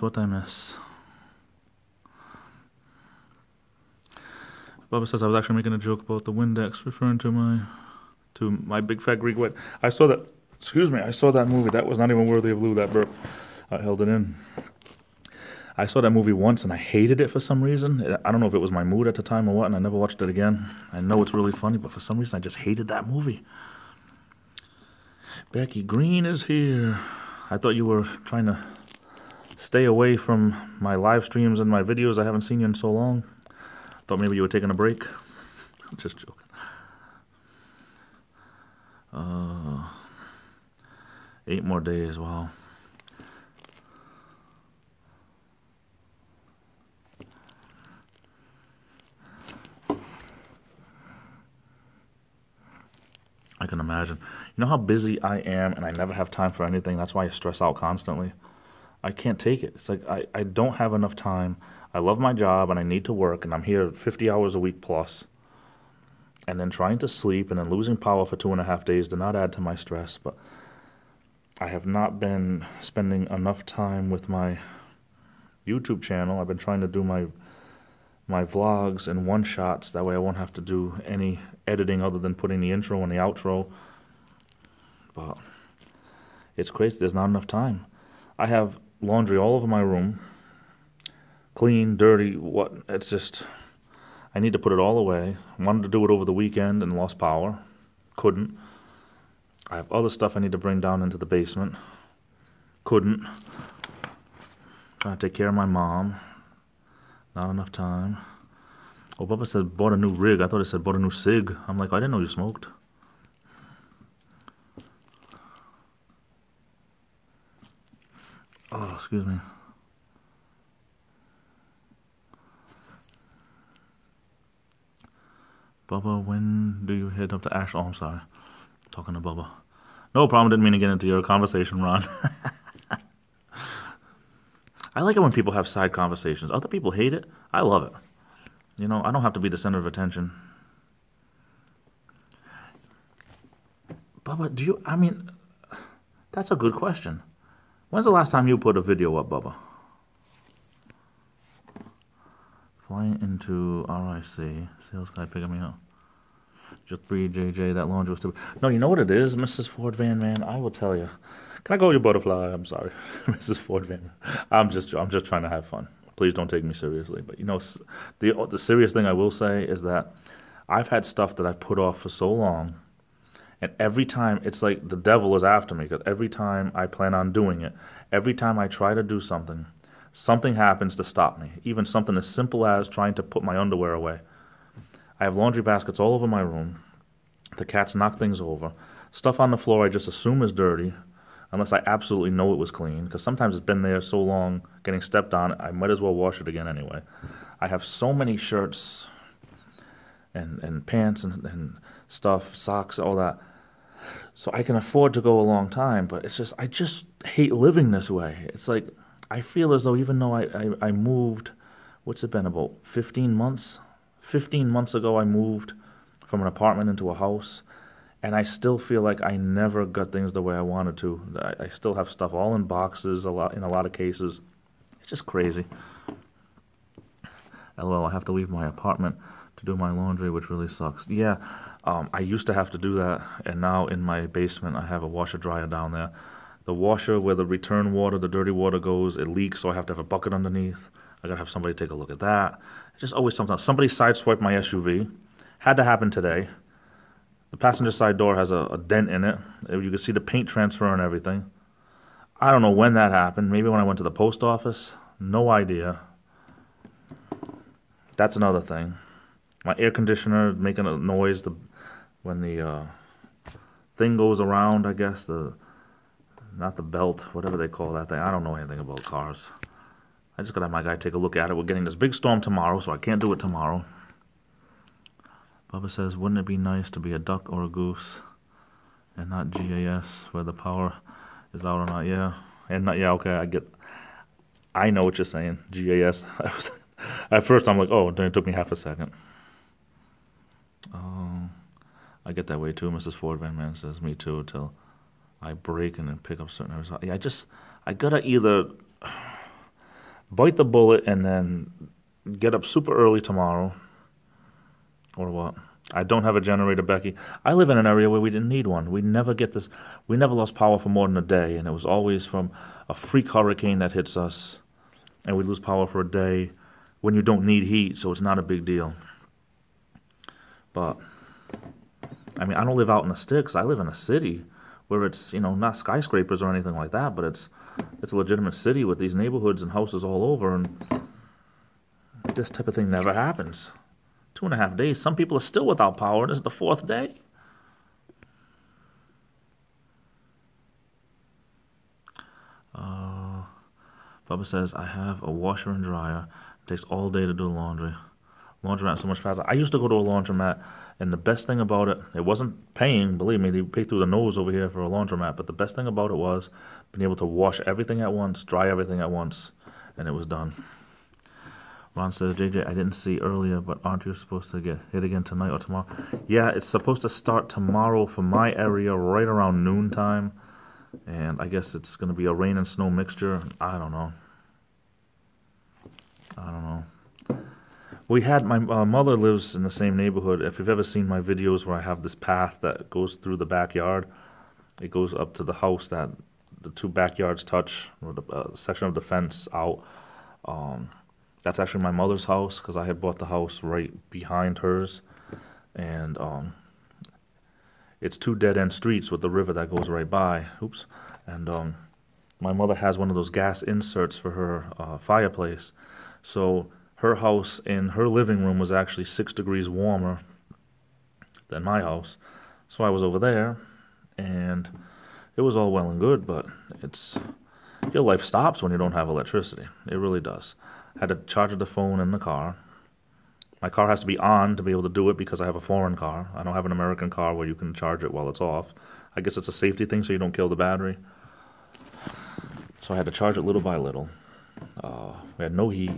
Bubba says I was actually making a joke about the Windex, referring to my big fat Greek wet. I saw that. Excuse me. I saw that movie. That was not even worthy of Lou. That burp. I held it in. I saw that movie once and I hated it for some reason. I don't know if it was my mood at the time or what, and I never watched it again. I know it's really funny, but for some reason I just hated that movie. Becky Green is here. I thought you were trying to stay away from my live streams and my videos. I haven't seen you in so long. Thought maybe you were taking a break. I'm just joking. 8 more days, wow. I can imagine. You know how busy I am and I never have time for anything? That's why I stress out constantly. I can't take it. It's like I don't have enough time. I love my job and I need to work and I'm here 50 hours a week plus. And then trying to sleep and then losing power for 2.5 days did not add to my stress. But I have not been spending enough time with my YouTube channel. I've been trying to do my vlogs and one-shots. That way I won't have to do any editing other than putting the intro and the outro. But it's crazy. There's not enough time. I have laundry all over my room. Clean, dirty, what? It's just... I need to put it all away. Wanted to do it over the weekend and lost power. Couldn't. I have other stuff I need to bring down into the basement. Couldn't. Trying to take care of my mom. Not enough time. Oh, Bubba said bought a new rig. I thought it said bought a new cig. I'm like, I didn't know you smoked. Oh, excuse me. Bubba, when do you head up to Ash? Oh, I'm sorry. I'm talking to Bubba. No problem. Didn't mean to get into your conversation, Ron. I like it when people have side conversations. Other people hate it. I love it. You know, I don't have to be the center of attention. Bubba, I mean, that's a good question. When's the last time you put a video up, Bubba? Flying into RIC. Sales guy picking me up. Just breathe, JJ. That laundry was too... No, you know what it is, Mrs. Ford Van Man? I will tell you. Can I call you Butterfly? I'm sorry. Mrs. Ford Van. I'm just trying to have fun. Please don't take me seriously. But, you know, the serious thing I will say is that I've had stuff that I've put off for so long, and every time, it's like the devil is after me, because every time I plan on doing it, every time I try to do something, something happens to stop me. Even something as simple as trying to put my underwear away. I have laundry baskets all over my room. The cats knock things over. Stuff on the floor I just assume is dirty, unless I absolutely know it was clean, because sometimes it's been there so long, getting stepped on, I might as well wash it again anyway. I have so many shirts and pants and stuff, socks, all that. So I can afford to go a long time, but it's just, I just hate living this way. It's like, I feel as though even though I moved, what's it been, about 15 months? 15 months ago I moved from an apartment into a house, and I still feel like I never got things the way I wanted to. I still have stuff all in boxes in a lot of cases. It's just crazy. LOL, I have to leave my apartment to do my laundry, which really sucks. Yeah, I used to have to do that, and now in my basement I have a washer dryer down there. The washer where the return water, the dirty water goes, it leaks, so I have to have a bucket underneath. I gotta have somebody take a look at that. It's just always something. Somebody sideswiped my SUV. Had to happen today. The passenger side door has a dent in it. You can see the paint transfer and everything. I don't know when that happened. Maybe when I went to the post office. No idea. That's another thing. My air conditioner making a noise when the thing goes around, I guess. Not the belt, whatever they call that thing. I don't know anything about cars. I just got to have my guy take a look at it. We're getting this big storm tomorrow, so I can't do it tomorrow. Bubba says, wouldn't it be nice to be a duck or a goose and not GAS where the power is out or not? Yeah. And not, yeah, okay, I know what you're saying. GAS. At first I'm like, oh, then it took me half a second. I get that way too. Mrs. Ford Van Man says, me too, till I break and then pick up certain areas. Yeah, I gotta either bite the bullet and then get up super early tomorrow, or what? I don't have a generator, Becky. I live in an area where we didn't need one. We never lost power for more than a day, and it was always from a freak hurricane that hits us, and we lose power for a day when you don't need heat, so it's not a big deal. But, I mean, I don't live out in the sticks. I live in a city where it's, you know, not skyscrapers or anything like that, but it's a legitimate city with these neighborhoods and houses all over, and this type of thing never happens. 2.5 days. Some people are still without power, and this is the 4th day. Bubba says, I have a washer and dryer. It takes all day to do laundry. Laundromat so much faster. I used to go to a laundromat, and the best thing about it, it wasn't paying, believe me, they pay through the nose over here for a laundromat, but the best thing about it was being able to wash everything at once, dry everything at once, and it was done. Ron says, JJ, I didn't see earlier, but aren't you supposed to get hit again tonight or tomorrow? Yeah, it's supposed to start tomorrow for my area right around noontime, and I guess it's going to be a rain and snow mixture. I don't know. We had, my mother lives in the same neighborhood. If you've ever seen my videos where I have this path that goes through the backyard, it goes up to the house that the two backyards touch, or the section of the fence out. That's actually my mother's house, because I had bought the house right behind hers, and it's two dead-end streets with the river that goes right by. Oops. And my mother has one of those gas inserts for her fireplace, so her house in her living room was actually 6 degrees warmer than my house. So I was over there, and it was all well and good, but your life stops when you don't have electricity. It really does. I had to charge the phone in the car. My car has to be on to be able to do it because I have a foreign car. I don't have an American car where you can charge it while it's off. I guess it's a safety thing so you don't kill the battery. So I had to charge it little by little. We had no heat,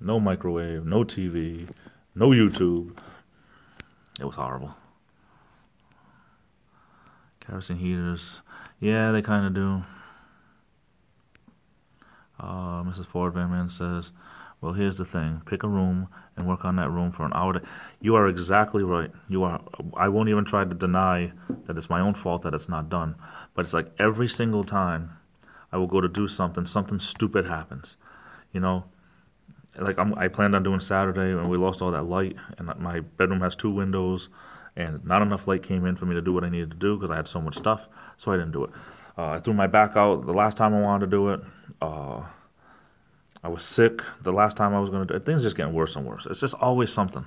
no microwave, no TV, no YouTube. It was horrible. Kerosene heaters, yeah, they kind of do. Mrs. Ford Van Man says, well, here's the thing. Pick a room and work on that room for an hour. You are exactly right. You are. I won't even try to deny that it's my own fault that it's not done. But it's like every single time I will go to do something, something stupid happens. You know, like I planned on doing Saturday, and we lost all that light, and my bedroom has 2 windows, and not enough light came in for me to do what I needed to do because I had so much stuff, so I didn't do it. I threw my back out the last time I wanted to do it. I was sick the last time I was going to do it. Things are just getting worse and worse. It's just always something.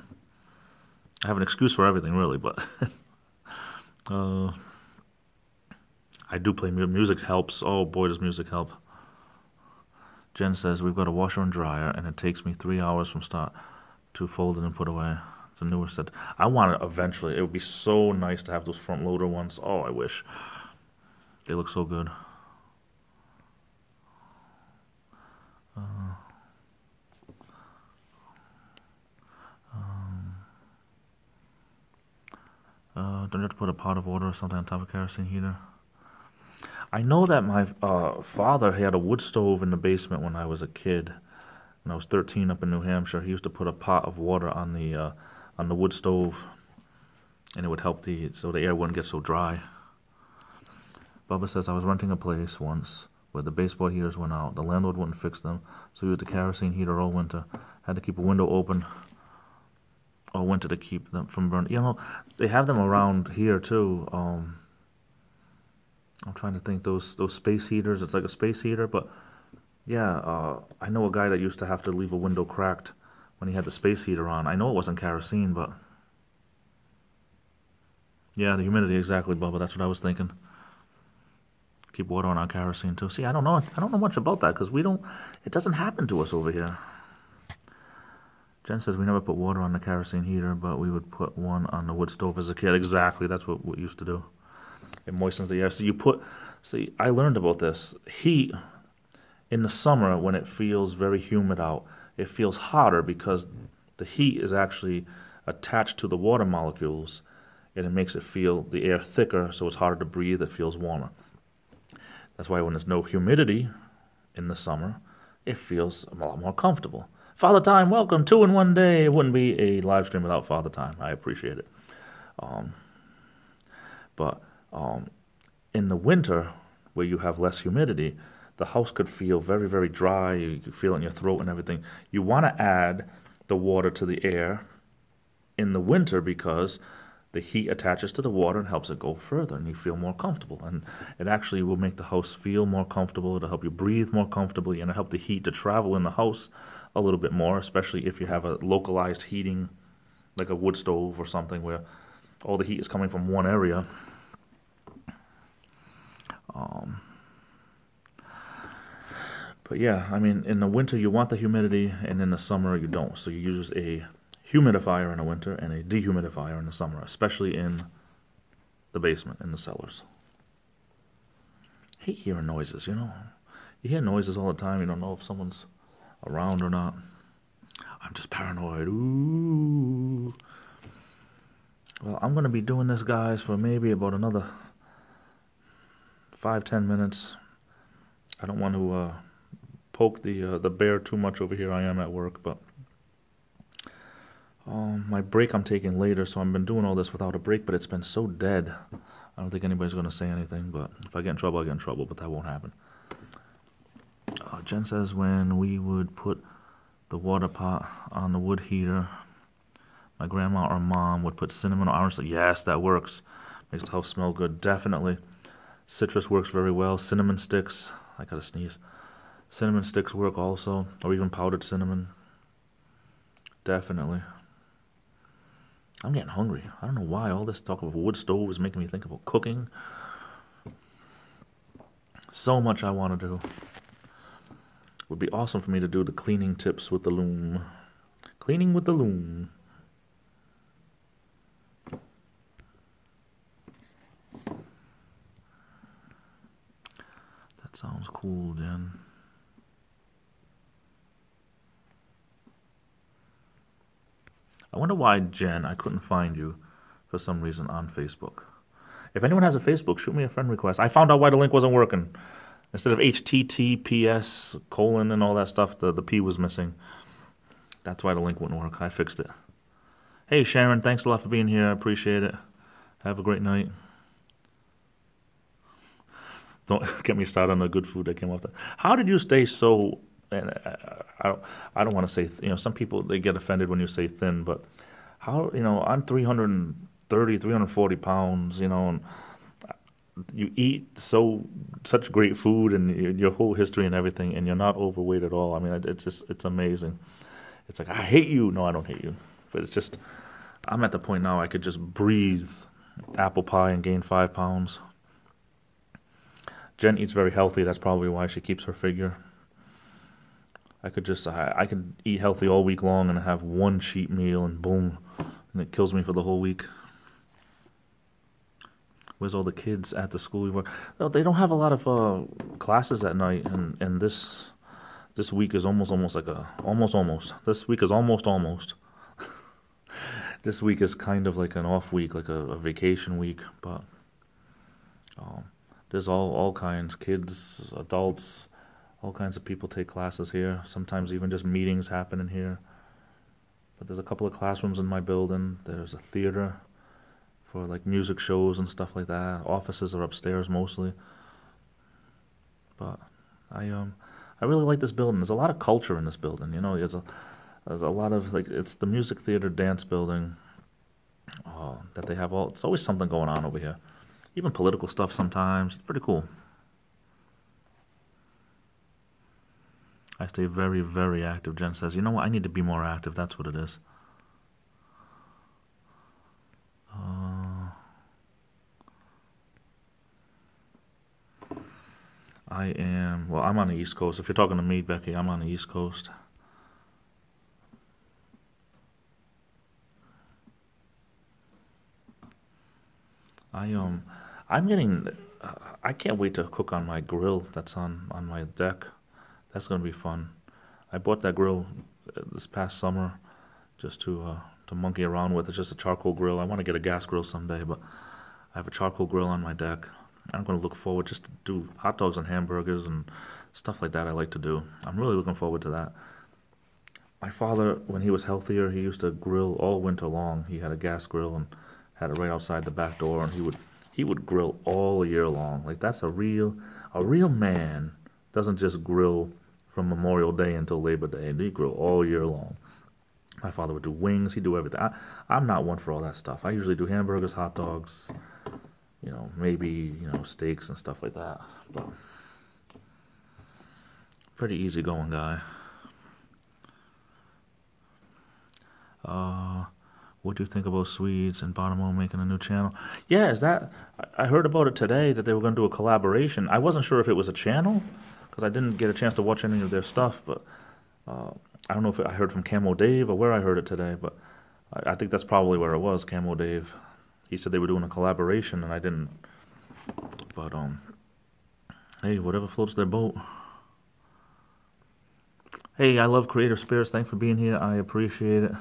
I have an excuse for everything, really, but I do play music. Music helps. Oh, boy, does music help. Jen says, we've got a washer and dryer, and it takes me 3 hours from start to fold it and put away. It's a newer set. I want it eventually. It would be so nice to have those front loader ones. Oh, I wish. They look so good. Don't you have to put a pot of water or something on top of a kerosene heater? I know that my father had a wood stove in the basement when I was a kid. When I was 13 up in New Hampshire, he used to put a pot of water on the wood stove, and it would help so the air wouldn't get so dry. Bubba says, I was renting a place once where the baseboard heaters went out. The landlord wouldn't fix them, so we used the kerosene heater all winter. Had to keep a window open all winter to keep them from burning. You know, they have them around here too. I'm trying to think, those space heaters. It's like a space heater, but yeah, I know a guy that used to have to leave a window cracked when he had the space heater on. I know it wasn't kerosene, but yeah, the humidity, exactly, Bubba. That's what I was thinking. Keep water on our kerosene too. See, I don't know much about that because it doesn't happen to us over here. Jen says we never put water on the kerosene heater, but we would put one on the wood stove as a kid. Exactly, that's what we used to do. It moistens the air. So see, I learned about this. Heat in the summer when it feels very humid out, it feels hotter because the heat is actually attached to the water molecules, and it makes it feel the air thicker, so it's harder to breathe. It feels warmer. That's why when there's no humidity in the summer, it feels a lot more comfortable. Father Time, welcome, 2 in 1 day. It wouldn't be a live stream without Father Time. I appreciate it. But in the winter, where you have less humidity, the house could feel very, very dry. You could feel it in your throat and everything. You want to add the water to the air in the winter because the heat attaches to the water and helps it go further, and you feel more comfortable. And it actually will make the house feel more comfortable. It'll help you breathe more comfortably, and it'll help the heat to travel in the house a little bit more, especially if you have a localized heating, like a wood stove or something, where all the heat is coming from one area. But yeah, I mean, in the winter you want the humidity, and in the summer you don't. So you use a humidifier in the winter and a dehumidifier in the summer, especially in the basement, in the cellars. I hate hearing noises, you know. You hear noises all the time. You don't know if someone's around or not. I'm just paranoid. Ooh. Well, I'm going to be doing this, guys, for maybe about another 5-10 minutes. I don't want to poke the bear too much over here. I am at work, but my break I'm taking later, so I've been doing all this without a break, but it's been so dead. I don't think anybody's going to say anything, but if I get in trouble, I get in trouble, but that won't happen. Jen says when we would put the water pot on the wood heater, my grandma or mom would put cinnamon or orange. Yes, that works. Makes the house smell good, definitely. Citrus works very well. Cinnamon sticks, I gotta sneeze. Cinnamon sticks work also, or even powdered cinnamon. Definitely. I'm getting hungry. I don't know why all this talk of a wood stove is making me think about cooking. So much I want to do. It would be awesome for me to do the cleaning tips with the loom. Cleaning with the loom. Sounds cool, Jen. I wonder why, Jen, I couldn't find you for some reason on Facebook. If anyone has a Facebook, shoot me a friend request. I found out why the link wasn't working. Instead of HTTPS colon and all that stuff, the P was missing. That's why the link wouldn't work. I fixed it. Hey, Sharon, thanks a lot for being here. I appreciate it. Have a great night. Don't get me started on the good food that came off that. How did you stay so... And I don't want to say... some people, they get offended when you say thin, but how... I'm 330, 340 pounds, and you eat such great food and your whole history and everything, and you're not overweight at all. I mean, it's amazing. It's like, I hate you. No, I don't hate you. But it's just, I'm at the point now I could just breathe apple pie and gain 5 pounds. Jen eats very healthy. That's probably why she keeps her figure. I could eat healthy all week long and have one cheat meal and boom, and it kills me for the whole week. Where's all the kids at the school we work? No, they don't have a lot of classes at night, and this week is almost like a almost. This week is almost. This week is kind of like an off week, like a vacation week, but there's all kinds, kids, adults, all kinds of people take classes here. Sometimes even just meetings happen in here. But there's a couple of classrooms in my building. There's a theater for like music shows and stuff like that. Offices are upstairs mostly. But I really like this building. There's a lot of culture in this building. There's a lot of it's the music theater dance building that they have all. It's always something going on over here. Even political stuff sometimes. It's pretty cool. I stay very, very active. Jen says, you know what? I need to be more active. That's what it is. I'm on the East Coast. If you're talking to me, Becky, I'm on the East Coast. I'm getting, I can't wait to cook on my grill that's on my deck. That's going to be fun. I bought that grill this past summer just to monkey around with. It's just a charcoal grill. I want to get a gas grill someday, but I have a charcoal grill on my deck. I'm going to look forward just to do hot dogs and hamburgers and stuff like that I like to do. I'm really looking forward to that. My father, when he was healthier, he used to grill all winter long. He had a gas grill and had it right outside the back door, and he would grill all year long. Like, that's a real man doesn't just grill from Memorial Day until Labor Day. He grill all year long. My father would do wings. He'd do everything. I'm not one for all that stuff. I usually do hamburgers, hot dogs, maybe, steaks and stuff like that. But pretty easygoing guy. What do you think about Swedes and Bonomo making a new channel? Yeah, I heard about it today that they were going to do a collaboration. I wasn't sure if it was a channel because I didn't get a chance to watch any of their stuff, but I don't know if I heard from Camo Dave or where I heard it today, but I think that's probably where it was, Camo Dave. He said they were doing a collaboration, and I didn't. But, hey, whatever floats their boat. Hey, I love Creative Spirits. Thanks for being here. I appreciate it.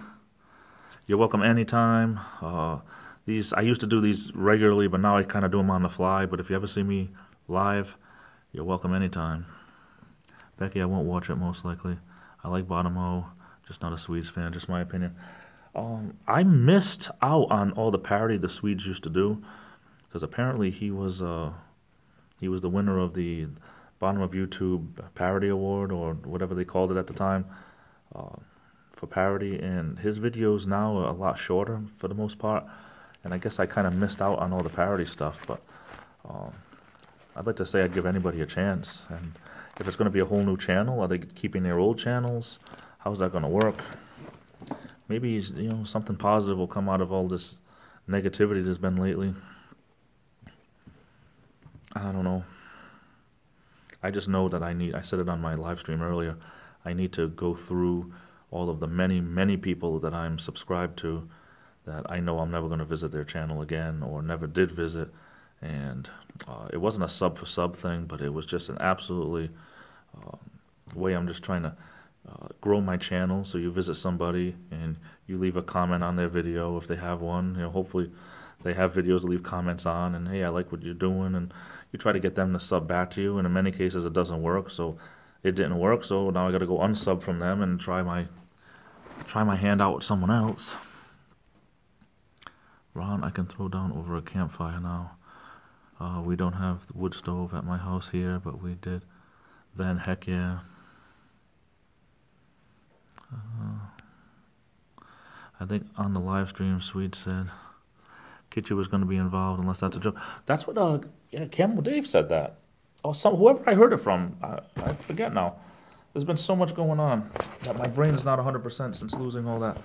You're welcome anytime. I used to do these regularly, but now I kind of do them on the fly. But if you ever see me live, you're welcome anytime. Becky, I won't watch it most likely. I like Bonomo, just not a Swedes fan, just my opinion. I missed out on all the parody the Swedes used to do, because apparently he was the winner of the Bottom of YouTube Parody Award, or whatever they called it at the time, for parody, and his videos now are a lot shorter for the most part, and I guess I kind of missed out on all the parody stuff, but I'd like to say I'd give anybody a chance, and if it's going to be a whole new channel, are they keeping their old channels? How's that going to work? Maybe, something positive will come out of all this negativity there's been lately. I don't know. I just know that I said it on my live stream earlier, I need to go through all of the many, many people that I'm subscribed to that I know I'm never going to visit their channel again or never did visit, and it wasn't a sub for sub thing, but it was just an absolutely way I'm just trying to grow my channel. So you visit somebody and you leave a comment on their video if they have one. You know, hopefully they have videos to leave comments on, and hey, I like what you're doing, and you try to get them to sub back to you. And in many cases, it doesn't work. So it didn't work. So now I got to go unsub from them and try my hand out with someone else. Ron, I can throw down over a campfire now. We don't have the wood stove at my house here, but we did then. Heck yeah. I think on the live stream, Sweet said Kitchen was going to be involved, unless that's a joke. That's what yeah, Camel Dave said that. Oh, whoever I heard it from, I forget now. There's been so much going on that my brain is not 100% since losing all that.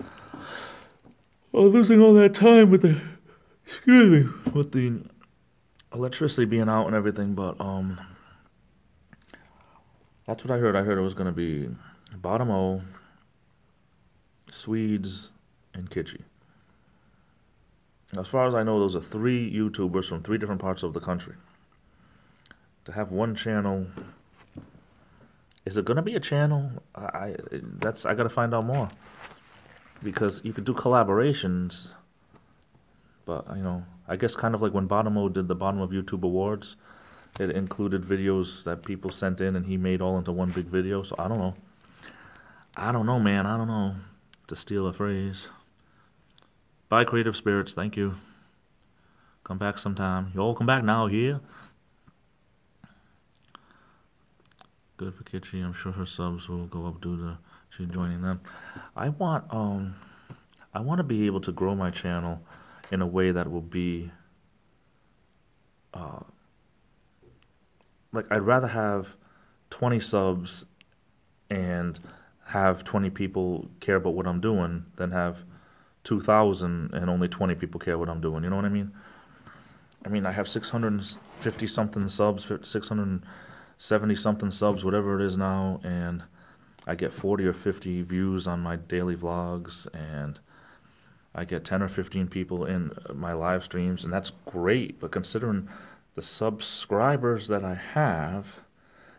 Oh, losing all that time with the, excuse me, with the electricity being out and everything. But that's what I heard. I heard it was going to be Bottom O, Swedes, and Kitschy. As far as I know, those are 3 YouTubers from 3 different parts of the country. To have one channel, is it going to be a channel? I got to find out more, because you could do collaborations, but you know, I guess kind of like when Bottom O did the Bottom of YouTube Awards, it included videos that people sent in and he made all into one big video. So I don't know, man, I don't know, to steal a phrase. Bye, Creative Spirits, thank you. Come back sometime. You all come back now here. Good for Kitschy. I'm sure her subs will go up due to she's joining them. I want to be able to grow my channel in a way that will be like, I'd rather have 20 subs and have 20 people care about what I'm doing than have 2,000 and only 20 people care what I'm doing. You know what I mean? I have 650 something subs, 670 something subs, whatever it is now, and I get 40 or 50 views on my daily vlogs, and I get 10 or 15 people in my live streams, and that's great. But considering the subscribers that I have,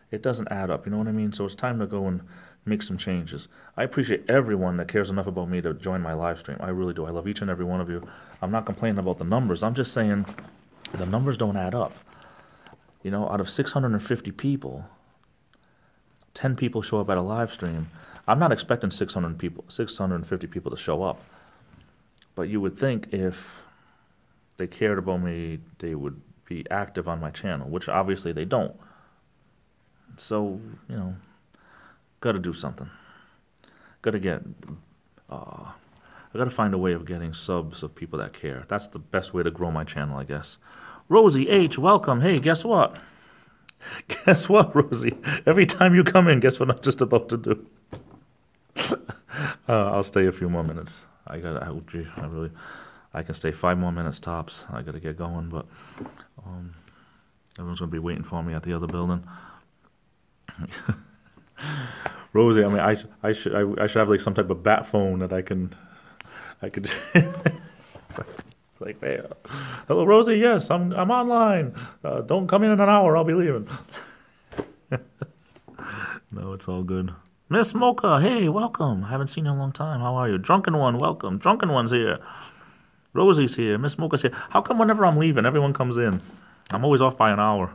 it doesn't add up. You know what I mean? So it's time to go and make some changes. I appreciate everyone that cares enough about me to join my live stream. I really do. I love each and every one of you. I'm not complaining about the numbers. I'm just saying the numbers don't add up. You know, out of 650 people, 10 people show up at a live stream. I'm not expecting 650 people to show up. But you would think if they cared about me, they would be active on my channel, which obviously they don't. So, you know, got to do something. Got to get, I got to find a way of getting subs of people that care. That's the best way to grow my channel, I guess. Rosie H, welcome. Hey, guess what? Guess what, Rosie? Every time you come in, guess what I'm just about to do? I'll stay a few more minutes. I can stay 5 more minutes tops. I got to get going, but everyone's gonna be waiting for me at the other building. Rosie, I should have like some type of bat phone that I could like, hey, hello, Rosie. Yes, I'm online. Don't come in an hour. I'll be leaving. No, it's all good. Miss Mocha, hey, welcome. I haven't seen you in a long time. How are you? Drunken One, welcome. Drunken One's here. Rosie's here. Miss Mocha's here. How come whenever I'm leaving, everyone comes in? I'm always off by an hour.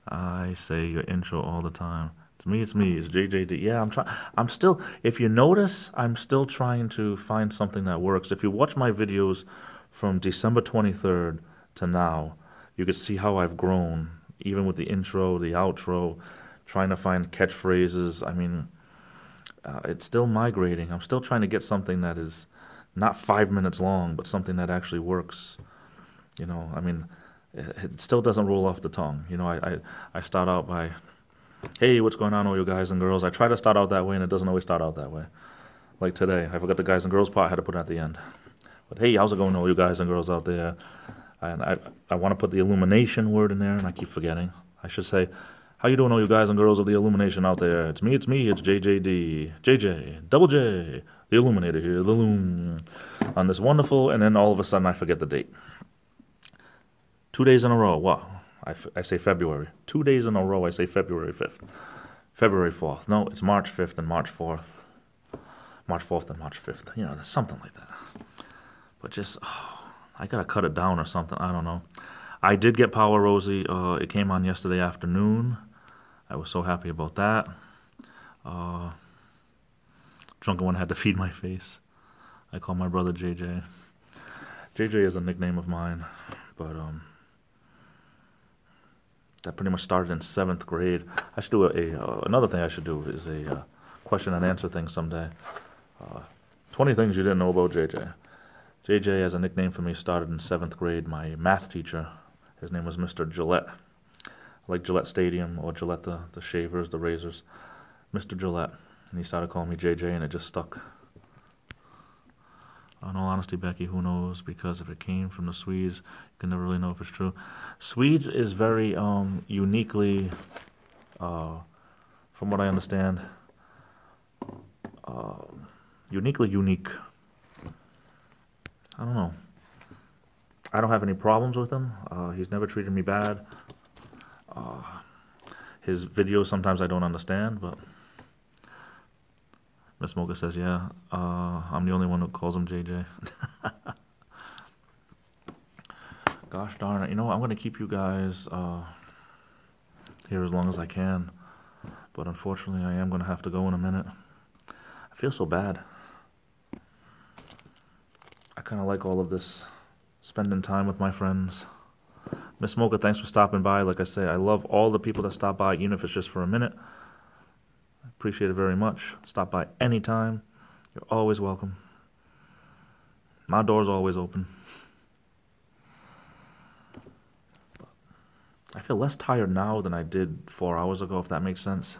I say your intro all the time. It's me, it's JJD. Yeah, I'm still, if you notice, I'm still trying to find something that works. If you watch my videos from December 23rd to now, you can see how I've grown, even with the intro, the outro, trying to find catchphrases. It's still migrating. I'm still trying to get something that is not 5 minutes long, but something that actually works. You know, it still doesn't roll off the tongue. You know, I start out by, hey, what's going on, all you guys and girls? I try to start out that way, and it doesn't always start out that way. Like today, I forgot the guys and girls part. I had to put it at the end. But hey, how's it going, all you guys and girls out there? And I want to put the illumination word in there, and I keep forgetting. I should say, How you doing, all you guys and girls of the Illumination out there? It's me, it's JJD. JJ, Double J, the Illuminator here, the Loom. On this wonderful, and then all of a sudden I forget the date. 2 days in a row, wow. I say February. 2 days in a row I say February 5th. February 4th. No, it's March 5th and March 4th. March 4th and March 5th. You know, there's something like that. But just, I gotta cut it down or something. I don't know. I did get Power Rosie. It came on yesterday afternoon. I was so happy about that. Drunken One had to feed my face. I call my brother JJ. JJ is a nickname of mine, but that pretty much started in 7th grade. I should do another thing I should do is a question and answer thing someday. 20 things you didn't know about JJ. JJ, as a nickname for me, started in 7th grade. My math teacher, his name was Mr. Gillette. Like Gillette Stadium or Gillette the shavers, the razors. Mr. Gillette. And he started calling me JJ and it just stuck. In all honesty, Becky, who knows? Because if it came from the Swedes, you can never really know if it's true. Swedes is very uniquely, from what I understand, uniquely unique. I don't know. I don't have any problems with him. He's never treated me bad. His videos sometimes I don't understand, but Miss Mocha says, yeah, I'm the only one who calls him JJ. Gosh darn it. You know what? I'm going to keep you guys here as long as I can. But unfortunately, I am going to have to go in a minute. I feel so bad. I kind of like all of this spending time with my friends. Miss Mocha, thanks for stopping by. Like I say, I love all the people that stop by, even if it's just for a minute. I appreciate it very much. Stop by anytime. You're always welcome. My door's always open. I feel less tired now than I did 4 hours ago, if that makes sense.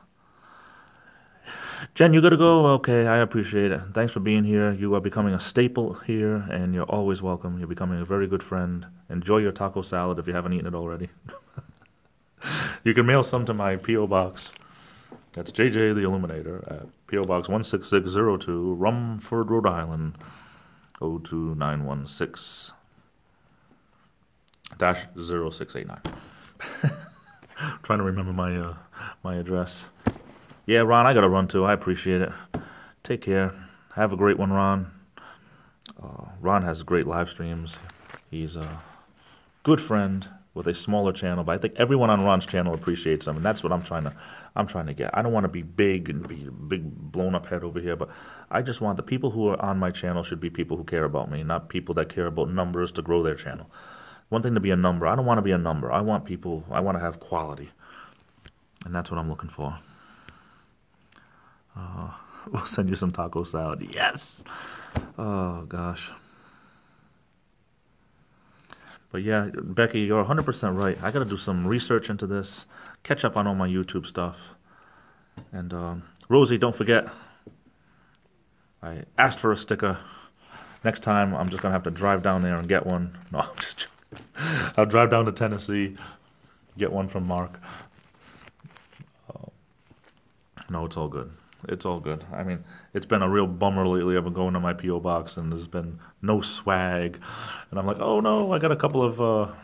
Jen, you gotta go? Okay, I appreciate it. Thanks for being here. You are becoming a staple here, and you're always welcome. You're becoming a very good friend. Enjoy your taco salad if you haven't eaten it already. You can mail some to my P.O. Box. That's JJ the Illuminator at P.O. Box 16602, Rumford, Rhode Island, 02916-0689. Trying to remember my address. Yeah, Ron, I gotta run too. I appreciate it. Take care. Have a great one, Ron. Ron has great live streams. He's a good friend with a smaller channel, but I think everyone on Ron's channel appreciates him, and that's what I'm trying to get. I don't want to be big and be a big blown up head over here, but I just want the people who are on my channel should be people who care about me, not people that care about numbers to grow their channel. One thing to be a number. I don't want to be a number. I want to have quality, and that's what I'm looking for. We'll send you some taco salad. Yes! Oh, gosh. But yeah, Becky, you're 100% right. I got to do some research into this, catch up on all my YouTube stuff. And Rosie, don't forget, I asked for a sticker. Next time, I'm just going to have to drive down there and get one. No, I'm just joking. I'll drive down to Tennessee, get one from Mark. No, it's all good. It's all good. I mean, it's been a real bummer lately. I've been going to my P.O. box and there's been no swag. And I'm like, oh no, I got a couple of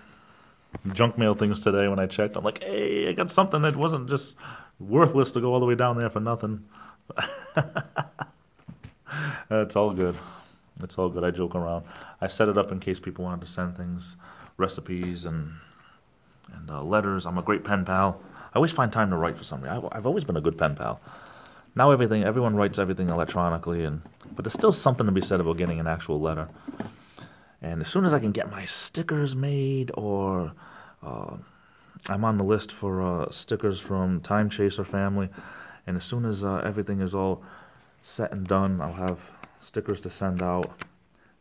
junk mail things today when I checked. I'm like, hey, I got something that wasn't just worthless to go all the way down there for nothing. It's all good. It's all good. I joke around. I set it up in case people wanted to send things, recipes and letters. I'm a great pen pal. I always find time to write for some reason. I've always been a good pen pal. Now everyone writes everything electronically, but there's still something to be said about getting an actual letter. And as soon as I can get my stickers made, or I'm on the list for stickers from Time Chaser family, and as soon as everything is all set and done, I'll have stickers to send out.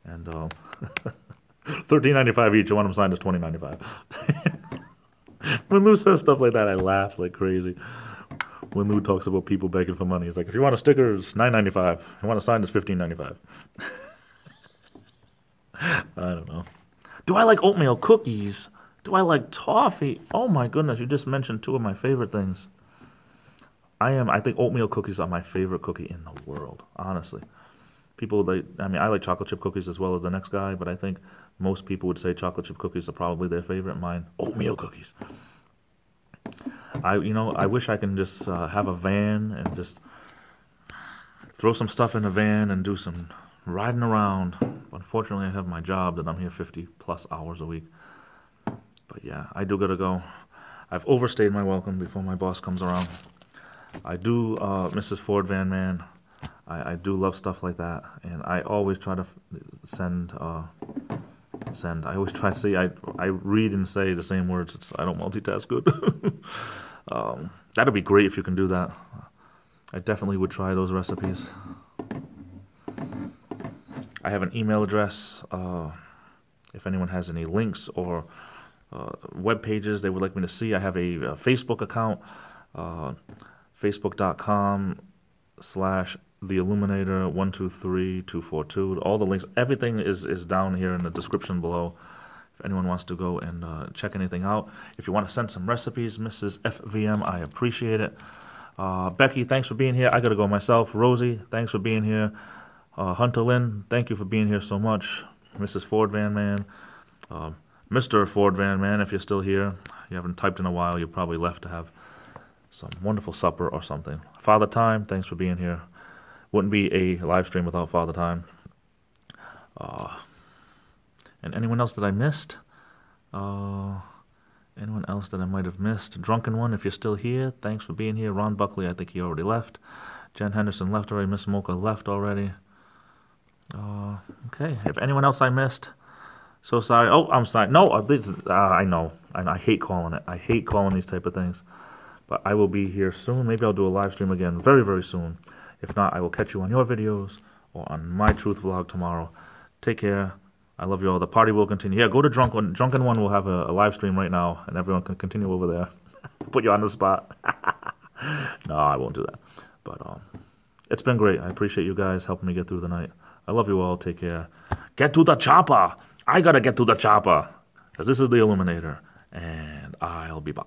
And $13.95 each. One of them signed is $20.95. When Lou says stuff like that, I laugh like crazy. When Lou talks about people begging for money, he's like, if you want a sticker, it's $9.95. If you want a sign, it's $15.95. I don't know. Do I like oatmeal cookies? Do I like toffee? Oh my goodness, you just mentioned two of my favorite things. I think oatmeal cookies are my favorite cookie in the world, honestly. People like, I mean, I like chocolate chip cookies as well as the next guy, but I think most people would say chocolate chip cookies are probably their favorite. Mine, oatmeal cookies. I wish I can just have a van and just throw some stuff in the van and do some riding around. Unfortunately, I have my job that I'm here 50 plus hours a week. But yeah, I do gotta go. I've overstayed my welcome before my boss comes around. I do, Mrs. Ford Van Man. I do love stuff like that, and I always try to send. I always try to see. I read and say the same words. I don't multitask good. That'd be great if you can do that. I definitely would try those recipes. I have an email address. If anyone has any links or web pages they would like me to see, I have a Facebook account. Facebook.com/The Illuminator 123242. All the links, everything is down here in the description below. If anyone wants to go and check anything out. If you want to send some recipes, Mrs. FVM, I appreciate it. Becky, thanks for being here. I gotta go myself. Rosie, thanks for being here. Hunter Lynn, thank you for being here so much. Mrs. Ford Van Man, Mr. Ford Van Man, if you're still here, you haven't typed in a while. You probably left to have some wonderful supper or something. Father Time, thanks for being here. Wouldn't be a live stream without Father Time. And anyone else that I missed? Anyone else that I might have missed? Drunken One, if you're still here, thanks for being here. Ron Buckley, I think he already left. Jen Henderson left already. Miss Mocha left already. Okay, if anyone else I missed, so sorry. Oh, I'm sorry. No, I know. I hate calling it. I hate calling these type of things. But I will be here soon. Maybe I'll do a live stream again very, very soon. If not, I will catch you on your videos or on my truth vlog tomorrow. Take care. I love you all. The party will continue. Yeah, go to Drunken One will have a live stream right now, and everyone can continue over there. Put you on the spot. No, I won't do that. But it's been great. I appreciate you guys helping me get through the night. I love you all. Take care. Get to the chopper. I gotta get to the chopper. Because this is the Illuminator. And I'll be back.